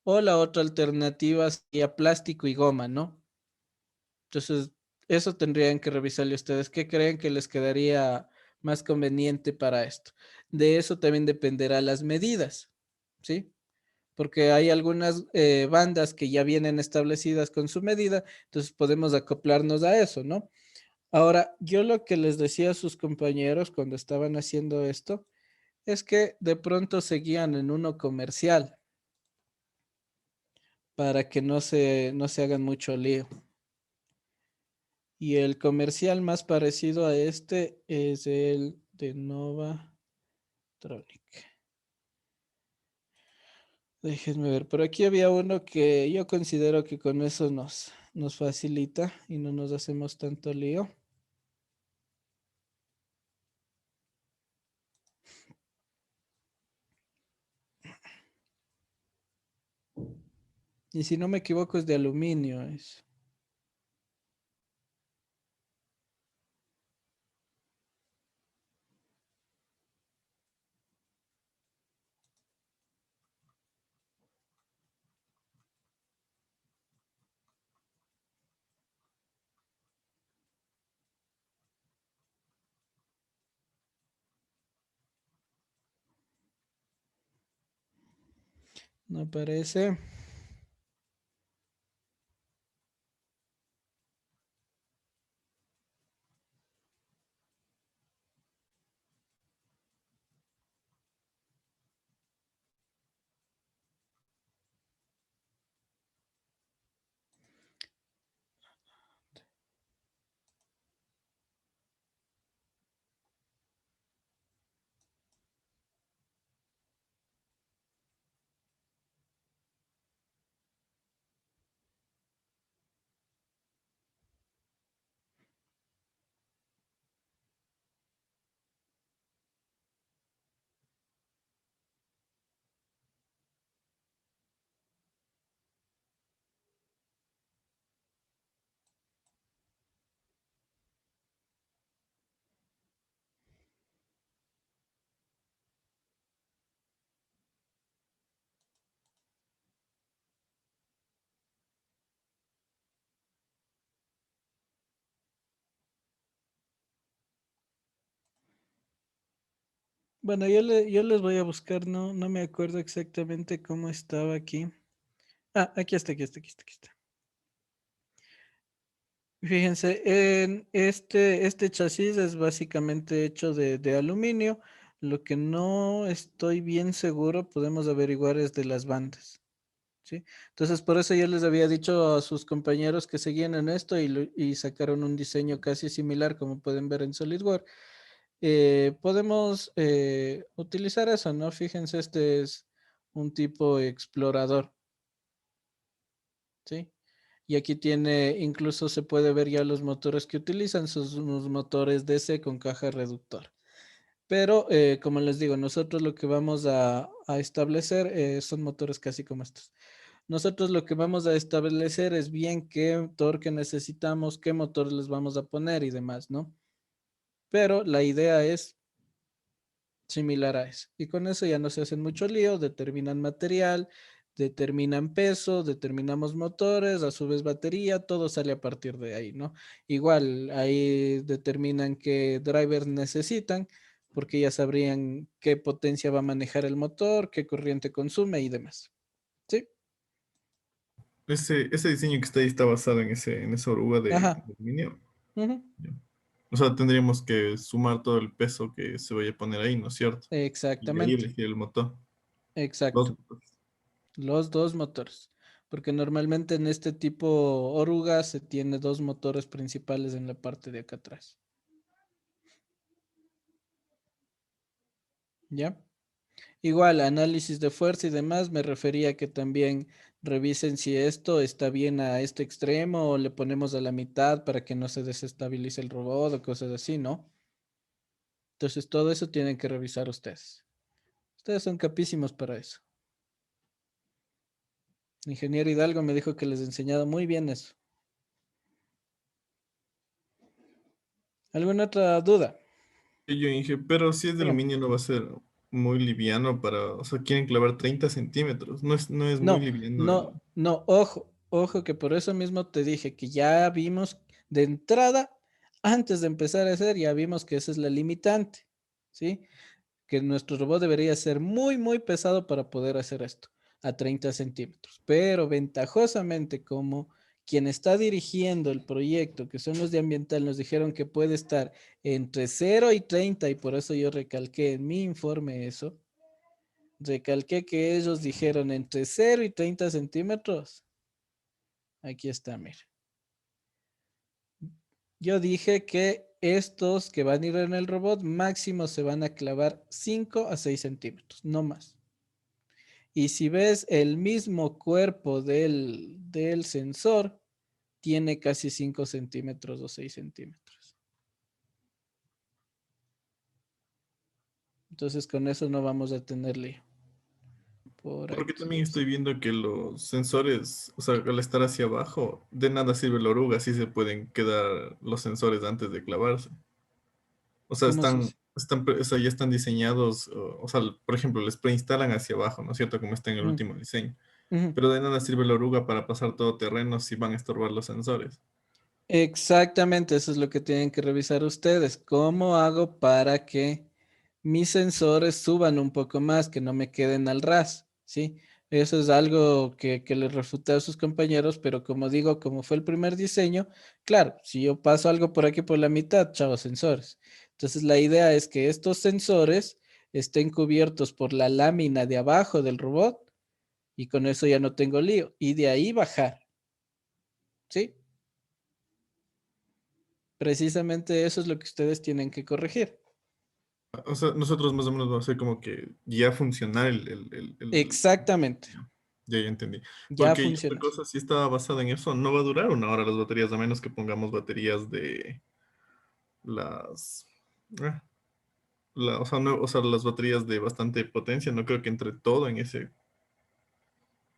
A: o la otra alternativa sería plástico y goma, ¿no? Entonces, eso tendrían que revisarle ustedes. ¿Qué creen que les quedaría más conveniente para esto? De eso también dependerá las medidas, ¿sí? Porque hay algunas bandas que ya vienen establecidas con su medida, entonces podemos acoplarnos a eso, ¿no? Ahora, yo lo que les decía a sus compañeros cuando estaban haciendo esto es que de pronto seguían en uno comercial para que no se hagan mucho lío. Y el comercial más parecido a este es el de Nova Tronic. Déjenme ver, por aquí había uno que yo considero que con eso nos facilita y no nos hacemos tanto lío. Y si no me equivoco es de aluminio. No parece. Bueno, yo les voy a buscar, no me acuerdo exactamente cómo estaba aquí. Ah, aquí está, aquí está, aquí está, aquí está. Fíjense, en este chasis es básicamente hecho de aluminio. Lo que no estoy bien seguro, podemos averiguar es de las bandas, ¿sí? Entonces, por eso yo les había dicho a sus compañeros que seguían en esto y sacaron un diseño casi similar, como pueden ver en SolidWorks. Podemos utilizar eso, ¿no? Fíjense, este es un tipo explorador, ¿sí? Y aquí tiene, incluso se puede ver ya los motores que utilizan, son unos motores DC con caja reductora. Pero, como les digo, nosotros lo que vamos a establecer son motores casi como estos. Nosotros lo que vamos a establecer es bien qué torque necesitamos, qué motor les vamos a poner y demás, ¿no? Pero la idea es similar a eso. Y con eso ya no se hacen mucho lío, determinan material, determinan peso, determinamos motores, a su vez batería, todo sale a partir de ahí, ¿no? Igual ahí determinan qué drivers necesitan, porque ya sabrían qué potencia va a manejar el motor, qué corriente consume y demás. ¿Sí?
B: Ese diseño que está ahí está basado en esa oruga
A: Ajá.
B: de aluminio.
A: Ujú.
B: Ya. O sea, tendríamos que sumar todo el peso que se vaya a poner ahí, ¿no es cierto? Y de ahí
A: Exactamente.
B: elegir el motor. Los
A: Exacto.
B: motores.
A: Los dos motores. Porque normalmente en este tipo oruga se tiene dos motores principales en la parte de acá atrás. ¿Ya? Igual, análisis de fuerza y demás, me refería a que también revisen si esto está bien a este extremo o le ponemos a la mitad para que no se desestabilice el robot o cosas así, ¿no? Entonces todo eso tienen que revisar ustedes. Ustedes son capísimos para eso. El ingeniero Hidalgo me dijo que les he enseñado muy bien eso. ¿Alguna otra duda?
B: Y yo dije, pero si es de
A: Dígame.
B: aluminio no va a ser muy liviano para, o sea, quieren clavar 30 centímetros. No es muy
A: No,
B: liviano el...
A: no, ojo, que por eso mismo te dije que ya vimos de entrada, antes de empezar a hacer, ya vimos que esa es la limitante, ¿sí? Que nuestro robot debería ser muy pesado para poder hacer esto, a 30 centímetros. Pero ventajosamente, como quien está dirigiendo el proyecto, que son los de ambiental, nos dijeron que puede estar entre 0 y 30, y por eso yo recalqué en mi informe eso. Recalqué que ellos dijeron entre 0 y 30 centímetros. Aquí está, mire. Yo dije que estos que van a ir en el robot máximo se van a clavar 5 a 6 centímetros, no más. Y si ves el mismo cuerpo del sensor, tiene casi 5 centímetros o 6 centímetros. Entonces con eso no vamos a tener lío. Por
B: Porque
A: aquí
B: también
A: es.
B: estoy viendo que los sensores, o sea, al estar hacia abajo, de nada sirve la oruga, así se pueden quedar los sensores antes de clavarse. O sea,
A: ¿Cómo se dice?
B: o sea, ya están diseñados, o sea, por ejemplo, les preinstalan hacia abajo, ¿no es cierto? Como está en el
A: Mm,
B: último diseño.
A: ujú.
B: Pero de nada sirve la oruga para pasar todo terreno si van a estorbar los sensores.
A: Exactamente, eso es lo que tienen que revisar ustedes. ¿Cómo hago para que mis sensores suban un poco más, que no me queden al ras? ¿Sí? Eso es algo que les refuté a sus compañeros, pero como digo, como fue el primer diseño, claro, si yo paso algo por aquí por la mitad, chao, sensores. Entonces la idea es que estos sensores estén cubiertos por la lámina de abajo del robot y con eso ya no tengo lío. Y de ahí bajar, ¿sí? Precisamente eso es lo que ustedes tienen que corregir.
B: O sea, nosotros más o menos vamos a hacer como que ya funcionar
A: Exactamente,
B: ya entendí.
A: ya
B: Porque y otra
A: funciona.
B: cosa, si está basada en eso, no va a durar una hora las baterías, a menos que pongamos baterías de las... ah, o sea, no, o sea, las baterías de bastante potencia, no creo que entre todo en ese,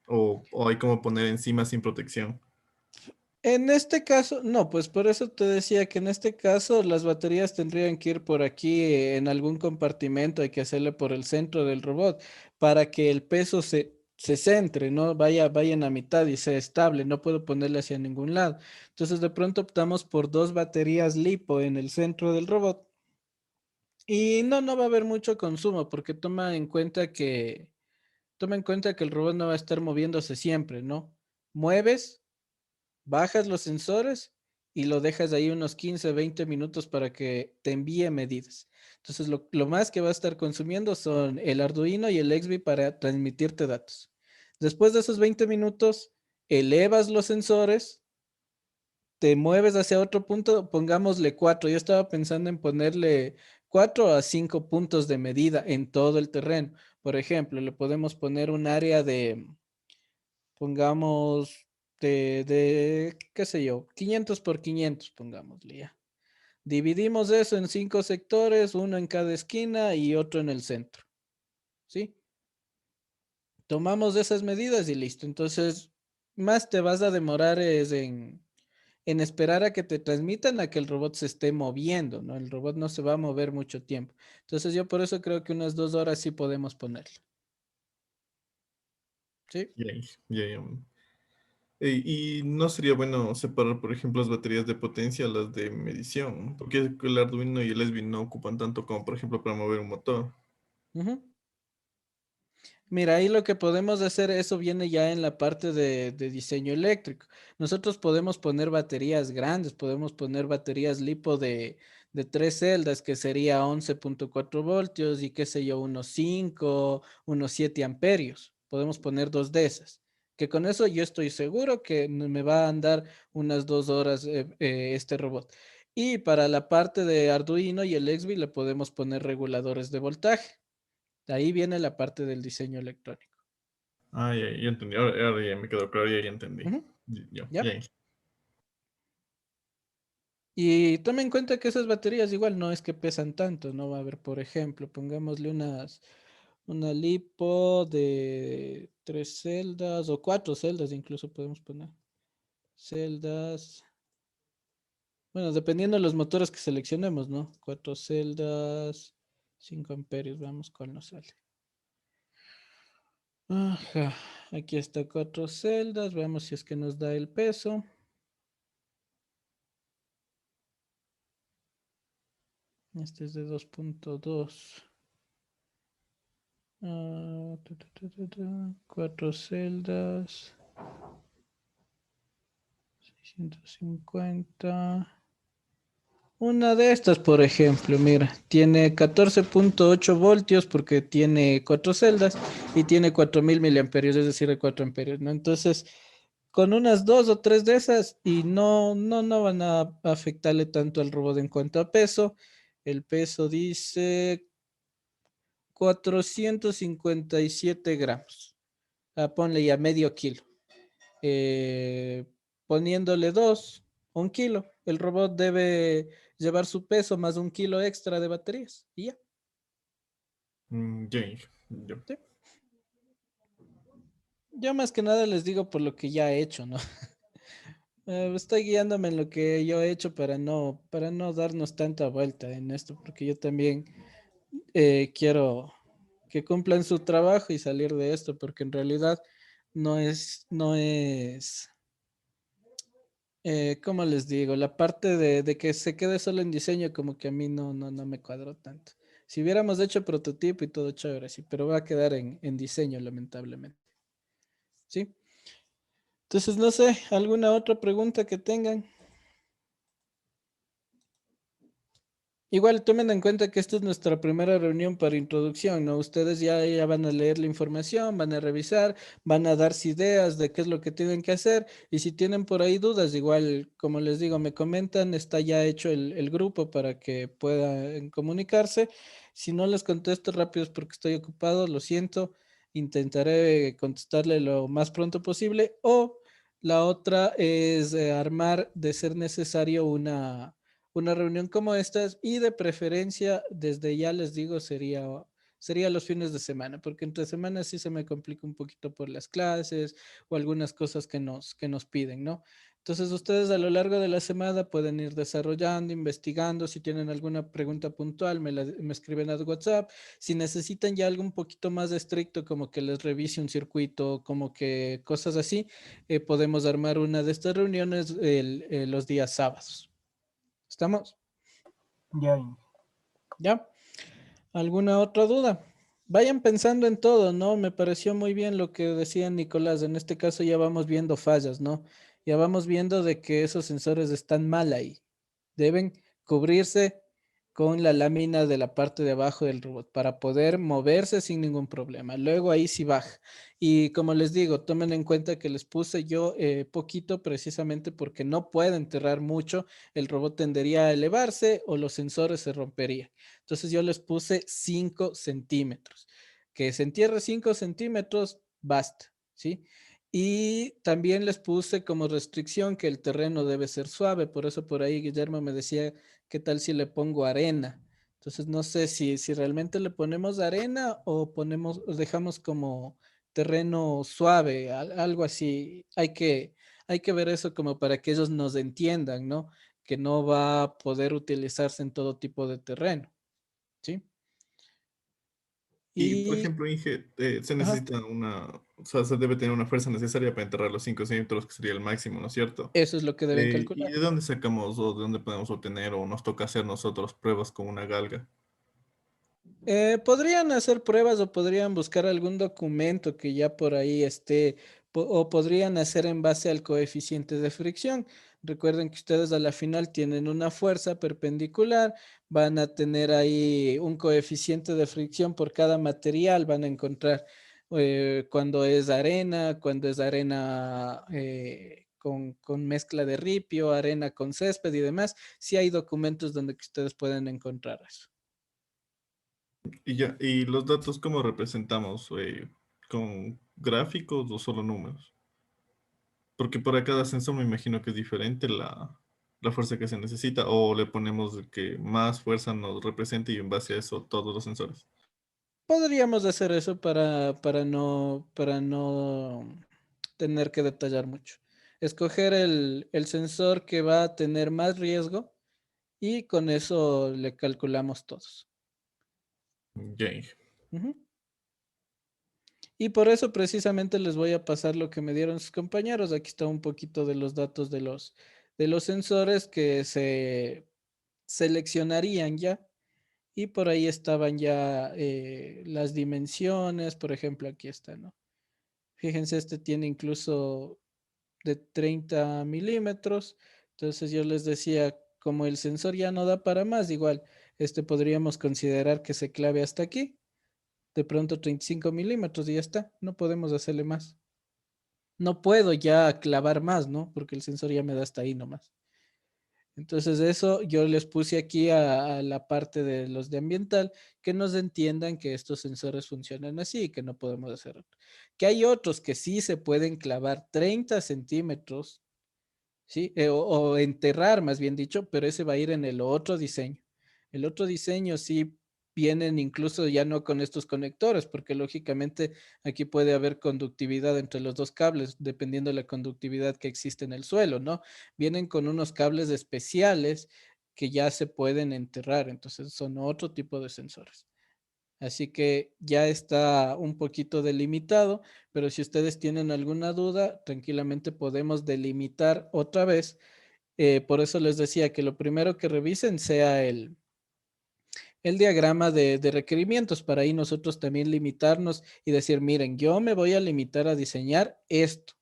B: o hay como poner encima sin protección.
A: En este caso, no, pues por eso te decía que en este caso las baterías tendrían que ir por aquí en algún compartimento, hay que hacerle por el centro del robot para que el peso se centre, no vayan a mitad y sea estable, no puedo ponerle hacia ningún lado. Entonces de pronto optamos por dos baterías lipo en el centro del robot Y no va a haber mucho consumo porque toma en cuenta que el robot no va a estar moviéndose siempre, ¿no? Mueves, bajas los sensores y lo dejas ahí unos 15, 20 minutos para que te envíe medidas. Entonces, lo más que va a estar consumiendo son el Arduino y el XBee para transmitirte datos. Después de esos 20 minutos, elevas los sensores, te mueves hacia otro punto, pongámosle 4. Yo estaba pensando en ponerle 4 a 5 puntos de medida en todo el terreno. Por ejemplo, le podemos poner un área de, pongamos, qué sé yo, 500 por 500, pongámosle ya. Dividimos eso en 5 sectores, uno en cada esquina y otro en el centro. ¿Sí? Tomamos esas medidas y listo. Entonces, más te vas a demorar es en esperar a que te transmitan a que el robot se esté moviendo, ¿no? El robot no se va a mover mucho tiempo. Entonces, yo por eso creo que unas 2 horas sí podemos ponerle. ¿Sí?
B: Ya, ya, ya. Y no sería bueno separar, por ejemplo, las baterías de potencia a las de medición, porque el Arduino y el Esbi no ocupan tanto como, por ejemplo, para mover un motor.
A: Ujú. Mira, ahí lo que podemos hacer, eso viene ya en la parte de diseño eléctrico. Nosotros podemos poner baterías grandes, podemos poner baterías lipo de 3 celdas, que sería 11,4 voltios y qué sé yo, unos 5, unos 7 amperios. Podemos poner 2 de esas. Que con eso yo estoy seguro que me va a andar unas 2 horas este robot. Y para la parte de Arduino y el XBee le podemos poner reguladores de voltaje. De ahí viene la parte del diseño electrónico.
B: Ah, ya, ya entendí. Ahora ya me quedó claro, ya entendí.
A: Ujú.
B: Ya,
A: ¿Ya?
B: ya.
A: Y tome en cuenta que esas baterías igual no es que pesan tanto, no va a haber, por ejemplo, pongámosle una lipo de 3 celdas o 4 celdas incluso podemos poner. Celdas, bueno, dependiendo de los motores que seleccionemos, ¿no? 4 celdas, 5 amperios, veamos cuál nos sale. Ajá, aquí está 4 celdas, veamos si es que nos da el peso. Este es de 2,2. 4 celdas. 650. Una de estas, por ejemplo, mira, tiene 14,8 voltios porque tiene 4 celdas y tiene 4.000 miliamperios, es decir, de 4 amperios, ¿no? Entonces, con unas 2 o 3 de esas y no van a afectarle tanto al robot en cuanto a peso. El peso dice 457 gramos. Ponle ya medio kilo. Eh, Poniéndole 1 kilo. El robot debe llevar su peso más 1 kilo extra de baterías. Y ya.
B: Ya, ya.
A: ¿Sí? Yo más que nada les digo por lo que ya he hecho, ¿no? Estoy guiándome en lo que yo he hecho para no darnos tanta vuelta en esto, porque yo también quiero que cumplan su trabajo y salir de esto, porque en realidad no es, ¿cómo les digo? La parte de que se quede solo en diseño, como que a mí no me cuadró tanto. Si hubiéramos hecho prototipo y todo chévere, sí, pero va a quedar en diseño, lamentablemente. ¿Sí? Entonces, no sé, ¿alguna otra pregunta que tengan? Igual tomen en cuenta que esta es nuestra primera reunión para introducción, ¿no? Ustedes ya van a leer la información, van a revisar, van a darse ideas de qué es lo que tienen que hacer y si tienen por ahí dudas, igual, como les digo, me comentan, está ya hecho el grupo para que puedan comunicarse. Si no les contesto rápido es porque estoy ocupado, lo siento, intentaré contestarle lo más pronto posible o la otra es armar de ser necesario una reunión como estas y de preferencia, desde ya les digo, sería los fines de semana, porque entre semanas sí se me complica un poquito por las clases o algunas cosas que nos piden, ¿no? Entonces ustedes a lo largo de la semana pueden ir desarrollando, investigando, si tienen alguna pregunta puntual, me escriben a WhatsApp, si necesitan ya algo un poquito más estricto, como que les revise un circuito, como que cosas así, podemos armar una de estas reuniones los días sábados. ¿Estamos?
C: Ya,
A: ¿Ya? ¿Alguna otra duda? Vayan pensando en todo, ¿no? Me pareció muy bien lo que decía Nicolás. En este caso ya vamos viendo fallas, ¿no? Ya vamos viendo de que esos sensores están mal ahí. Deben cubrirse con la lámina de la parte de abajo del robot para poder moverse sin ningún problema. Luego ahí sí baja. Y como les digo, tomen en cuenta que les puse yo poquito precisamente porque no puede enterrar mucho. El robot tendería a elevarse o los sensores se romperían. Entonces yo les puse 5 centímetros. Que se entierre 5 centímetros, basta, ¿sí? Y también les puse como restricción que el terreno debe ser suave. Por eso por ahí Guillermo me decía, ¿qué tal si le pongo arena? Entonces no sé si realmente le ponemos arena o o dejamos como terreno suave, algo así. Hay que ver eso como para que ellos nos entiendan, ¿no? Que no va a poder utilizarse en todo tipo de terreno. ¿Sí?
B: Y, por
A: Y,
B: ejemplo, Inge, se
A: ajá,
B: necesita o sea, se debe tener una fuerza necesaria para enterrar los 5 centímetros, que sería el máximo, ¿no es cierto?
A: eso es lo que deben
B: ¿Y
A: calcular.
B: de dónde sacamos o de dónde podemos obtener o nos toca hacer nosotros pruebas con una galga?
A: Podrían hacer pruebas o podrían buscar algún documento que ya por ahí esté, o podrían hacer en base al coeficiente de fricción. Recuerden que ustedes a la final tienen una fuerza perpendicular, van a tener ahí un coeficiente de fricción por cada material, van a encontrar cuando es arena con mezcla de ripio, arena con césped y demás. Sí hay documentos donde que ustedes pueden encontrar eso.
B: Y ya, ¿y los datos cómo representamos? ¿Con gráficos o solo números? Porque para cada sensor me imagino que es diferente la fuerza que se necesita, o le ponemos de que más fuerza nos represente y en base a eso todos los sensores.
A: Podríamos hacer eso para no tener que detallar mucho. Escoger el sensor que va a tener más riesgo y con eso le calculamos todos.
B: Ya, Inge.
A: Ujú. Y por eso precisamente les voy a pasar lo que me dieron sus compañeros. Aquí está un poquito de los datos de los sensores que se seleccionarían ya. Y por ahí estaban ya las dimensiones, por ejemplo, aquí está, ¿no? Fíjense, este tiene incluso de 30 milímetros. Entonces yo les decía, como el sensor ya no da para más, igual, este podríamos considerar que se clave hasta aquí. De pronto 35 milímetros y ya está. No podemos hacerle más. No puedo ya clavar más, ¿no? Porque el sensor ya me da hasta ahí nomás. Entonces eso yo les puse aquí a la parte de los de ambiental, que nos entiendan que estos sensores funcionan así y que no podemos hacer otro. Que hay otros que sí se pueden clavar 30 centímetros, ¿sí? O enterrar, más bien dicho, pero ese va a ir en el otro diseño. El otro diseño sí vienen incluso ya no con estos conectores, porque lógicamente aquí puede haber conductividad entre los dos cables, dependiendo de la conductividad que existe en el suelo, ¿no? Vienen con unos cables especiales que ya se pueden enterrar, entonces son otro tipo de sensores. Así que ya está un poquito delimitado, pero si ustedes tienen alguna duda, tranquilamente podemos delimitar otra vez. Por eso les decía que lo primero que revisen sea el diagrama de requerimientos, para ahí nosotros también limitarnos y decir, miren, yo me voy a limitar a diseñar esto,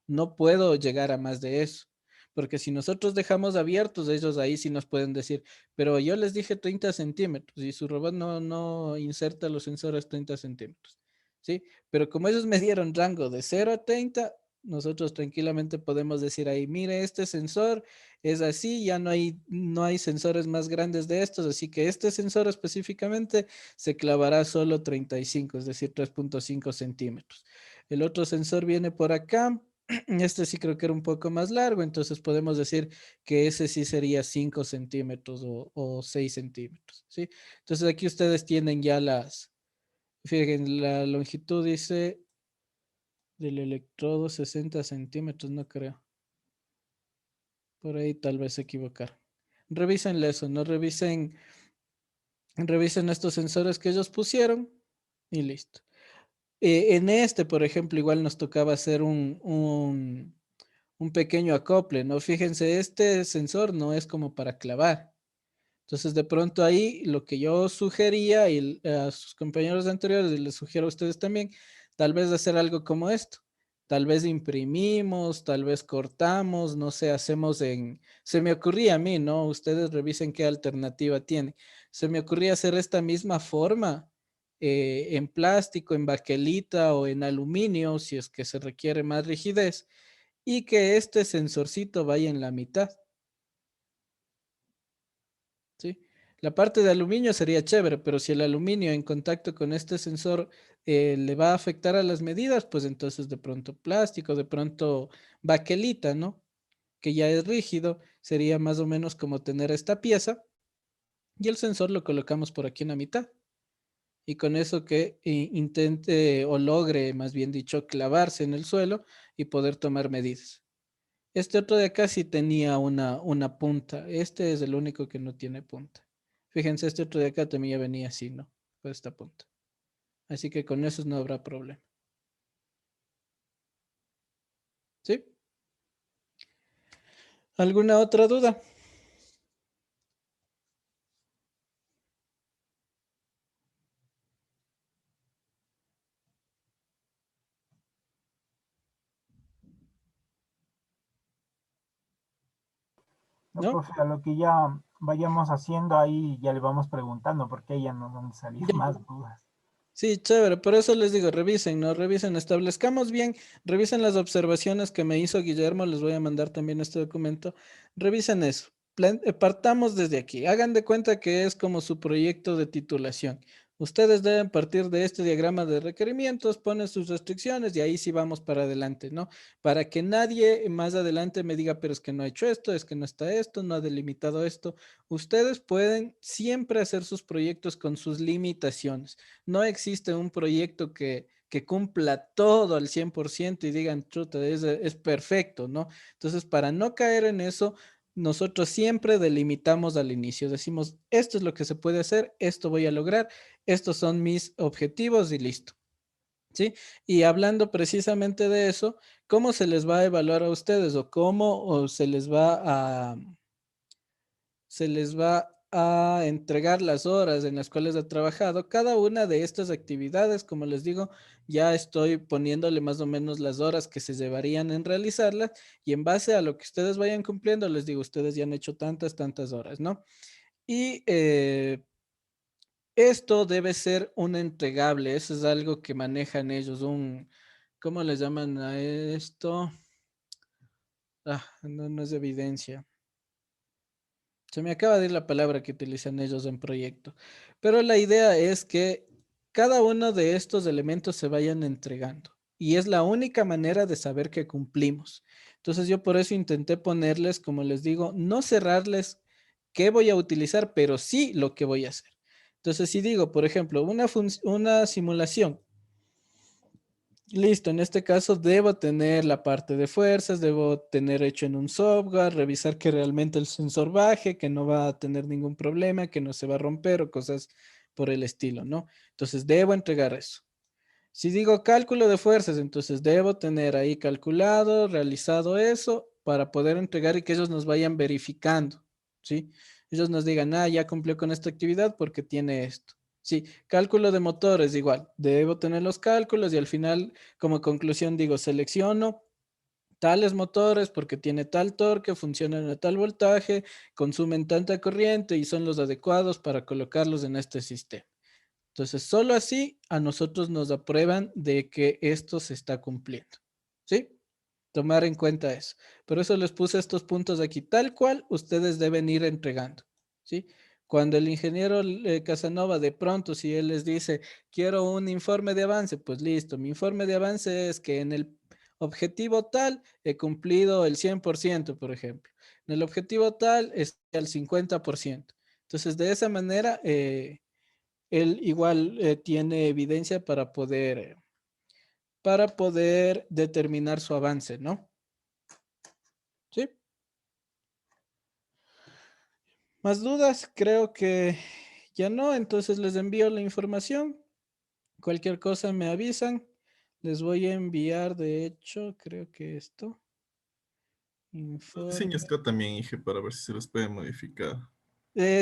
A: no puedo llegar a más de eso. Porque si nosotros dejamos abiertos, ellos ahí sí nos pueden decir, pero yo les dije 30 centímetros y su robot no inserta los sensores 30 centímetros. ¿Sí? Pero como ellos me dieron rango de 0 a 30, nosotros tranquilamente podemos decir ahí, mire, este sensor es así, ya no hay sensores más grandes de estos, así que este sensor específicamente se clavará solo 35, es decir, 3.5 centímetros. El otro sensor viene por acá, este sí creo que era un poco más largo, entonces podemos decir que ese sí sería 5 centímetros o 6 centímetros, ¿sí? Entonces aquí ustedes tienen ya fíjense, la longitud dice del electrodo 60 centímetros, no creo. Por ahí tal vez se equivocaron. Revisen eso, no revisen estos sensores que ellos pusieron y listo. En este, por ejemplo, igual nos tocaba hacer un pequeño acople, ¿no? Fíjense, este sensor no es como para clavar. Entonces, de pronto ahí lo que yo sugería y a sus compañeros anteriores, y les sugiero a ustedes también, tal vez hacer algo como esto. Tal vez imprimimos, tal vez cortamos, no sé, hacemos en... Se me ocurría a mí, ¿no? Ustedes revisen qué alternativa tiene. Se me ocurría hacer esta misma forma en plástico, en baquelita o en aluminio, si es que se requiere más rigidez, y que este sensorcito vaya en la mitad. ¿Sí? La parte de aluminio sería chévere, pero si el aluminio en contacto con este sensor le va a afectar a las medidas, pues entonces de pronto plástico, de pronto baquelita, ¿no? Que ya es rígido, sería más o menos como tener esta pieza y el sensor lo colocamos por aquí en la mitad. Y con eso que intente o logre, más bien dicho, clavarse en el suelo y poder tomar medidas. Este otro de acá sí tenía una punta. Este es el único que no tiene punta. Fíjense, este otro de acá también ya venía así, ¿no? Con esta punta. Así que con esos no habrá problema. ¿Sí? ¿Alguna otra duda?
C: No,
A: ¿No?
C: profe, a lo que ya vayamos haciendo ahí ya le vamos preguntando porque ahí ya nos van a salir
A: Ya.
C: más dudas.
A: Sí, chévere. Por eso les digo, revisen, ¿no? Revisen, establezcamos bien, revisen las observaciones que me hizo Guillermo, les voy a mandar también este documento. Revisen eso. Partamos desde aquí. Hagan de cuenta que es como su proyecto de titulación. Ustedes deben partir de este diagrama de requerimientos, ponen sus restricciones y ahí sí vamos para adelante, ¿no? Para que nadie más adelante me diga, pero es que no ha hecho esto, es que no está esto, no ha delimitado esto. Ustedes pueden siempre hacer sus proyectos con sus limitaciones. No existe un proyecto que cumpla todo al 100% y digan, chuta, es perfecto, ¿no? Entonces, para no caer en eso, nosotros siempre delimitamos al inicio. Decimos, esto es lo que se puede hacer, esto voy a lograr, estos son mis objetivos y listo. ¿Sí? Y hablando precisamente de eso, ¿cómo se les va a evaluar a ustedes o cómo o se les va a entregar las horas en las cuales ha trabajado? Cada una de estas actividades, como les digo, ya estoy poniéndole más o menos las horas que se llevarían en realizarlas y en base a lo que ustedes vayan cumpliendo, les digo, ustedes ya han hecho tantas horas, ¿no? Y esto debe ser un entregable, eso es algo que manejan ellos, ¿cómo les llaman a esto? No, no es evidencia. Se me acaba de ir la palabra que utilizan ellos en proyecto. Pero la idea es que cada uno de estos elementos se vayan entregando. Y es la única manera de saber que cumplimos. Entonces yo por eso intenté ponerles, como les digo, no cerrarles qué voy a utilizar, pero sí lo que voy a hacer. Entonces si digo, por ejemplo, una simulación. Listo, en este caso debo tener la parte de fuerzas, debo tener hecho en un software, revisar que realmente el sensor baje, que no va a tener ningún problema, que no se va a romper o cosas por el estilo, ¿no? Entonces debo entregar eso. Si digo cálculo de fuerzas, entonces debo tener ahí calculado, realizado eso para poder entregar y que ellos nos vayan verificando, ¿sí? Ellos nos digan, ya cumplió con esta actividad porque tiene esto. Sí, cálculo de motores igual, debo tener los cálculos y al final como conclusión digo, selecciono tales motores porque tiene tal torque, funcionan a tal voltaje, consumen tanta corriente y son los adecuados para colocarlos en este sistema. Entonces, solo así a nosotros nos aprueban de que esto se está cumpliendo. ¿Sí? Tomar en cuenta eso. Por eso les puse estos puntos aquí, tal cual ustedes deben ir entregando. ¿Sí? Cuando el ingeniero Casanova de pronto, si él les dice, quiero un informe de avance, pues listo, mi informe de avance es que en el objetivo tal he cumplido el 100%, por ejemplo. En el objetivo tal es el 50%. Entonces, de esa manera, él igual tiene evidencia para poder determinar su avance, ¿no? ¿Sí? ¿Más dudas? Creo que ya no, entonces les envío la información. Cualquier cosa me avisan. Les voy a enviar, de hecho, creo que esto.
B: Los diseños
A: Informe.
B: acá también, dije, para ver si se los puede modificar.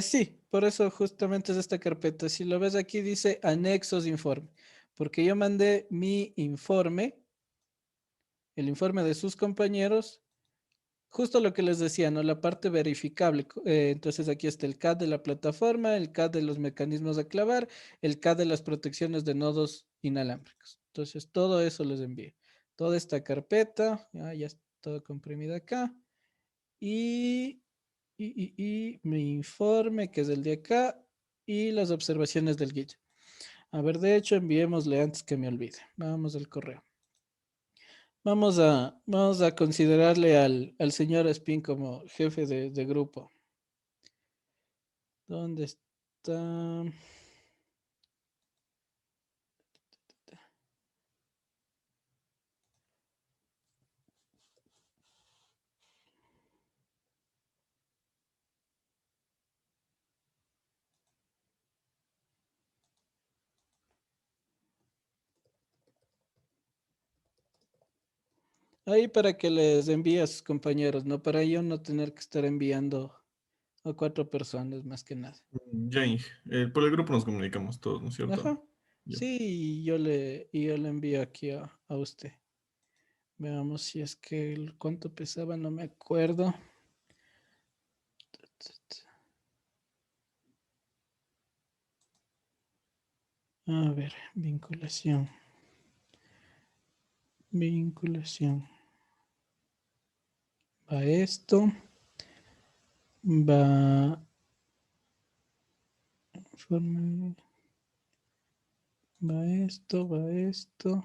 A: Sí, por eso justamente es esta carpeta. Si lo ves aquí dice anexos informe, porque yo mandé mi informe, el informe de sus compañeros, justo lo que les decía, ¿no? La parte verificable. Entonces aquí está el CAD de la plataforma, el CAD de los mecanismos de clavar, el CAD de las protecciones de nodos inalámbricos. Entonces todo eso les envié. Toda esta carpeta, ya está todo comprimido acá. Y mi informe, que es el de acá, y las observaciones del guía. A ver, de hecho, enviémosle antes que me olvide. Vamos al correo. Vamos a considerarle al señor Spin como jefe de grupo. ¿Dónde está? Ahí para que les envíe a sus compañeros, ¿no? Para yo no tener que estar enviando a 4 personas más que nada.
B: Ya, Inge. Por el grupo nos comunicamos todos, ¿no es cierto?
A: Ajá.
B: Ya.
A: Sí, y yo le envío aquí a usted. Veamos si es que cuánto pesaba, no me acuerdo. A ver, vinculación. Vinculación. Va esto. Va. Informe. Va esto, va esto.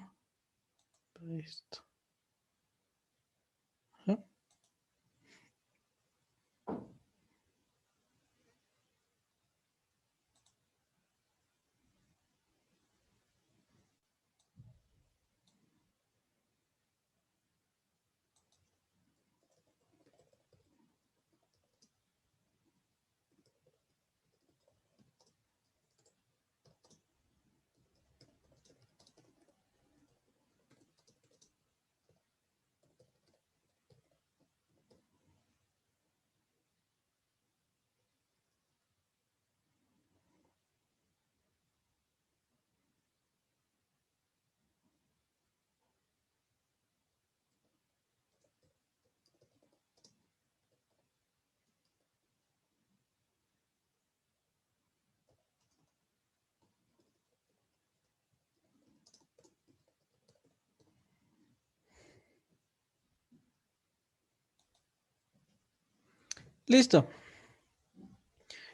A: Va esto. Ajá. Listo.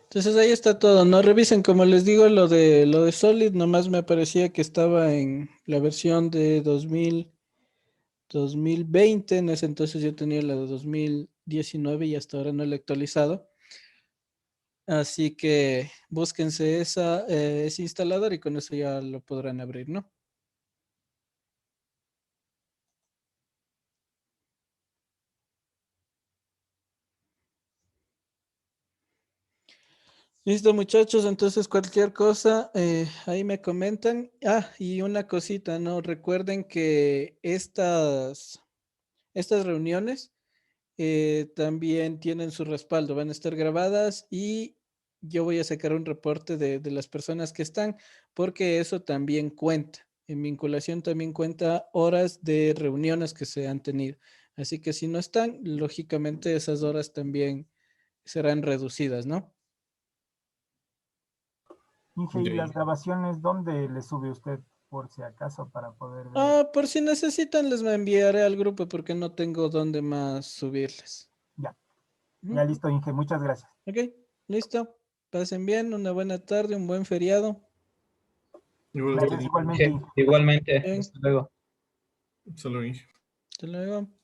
A: Entonces ahí está todo. No revisen, como les digo, lo de Solid, nomás me parecía que estaba en la versión de 2020. En ese entonces yo tenía la de 2019 y hasta ahora no la he actualizado. Así que búsquense ese instalador y con eso ya lo podrán abrir, ¿no? Listo, muchachos. Entonces cualquier cosa, ahí me comentan. Ah, y una cosita, ¿no? Recuerden que estas reuniones también tienen su respaldo, van a estar grabadas y yo voy a sacar un reporte de las personas que están, porque eso también cuenta. En vinculación también cuenta horas de reuniones que se han tenido. Así que si no están, lógicamente esas horas también serán reducidas, ¿no?
C: Inge, ¿y
B: Ya,
C: las
B: Inge.
C: grabaciones dónde le sube usted por si acaso para poder ver?
A: Ah, por si necesitan, les enviaré al grupo porque no tengo dónde más subirles.
C: Ya,
A: Ujú.
C: ya listo, Inge, muchas gracias.
A: Ok, listo. Pasen bien, una buena tarde, un buen feriado.
B: Igual a usted,
C: Gracias
B: Inge.
C: igualmente, Inge.
D: Igualmente,
A: Bien,
D: hasta luego.
B: Solo Inge.
A: hasta luego.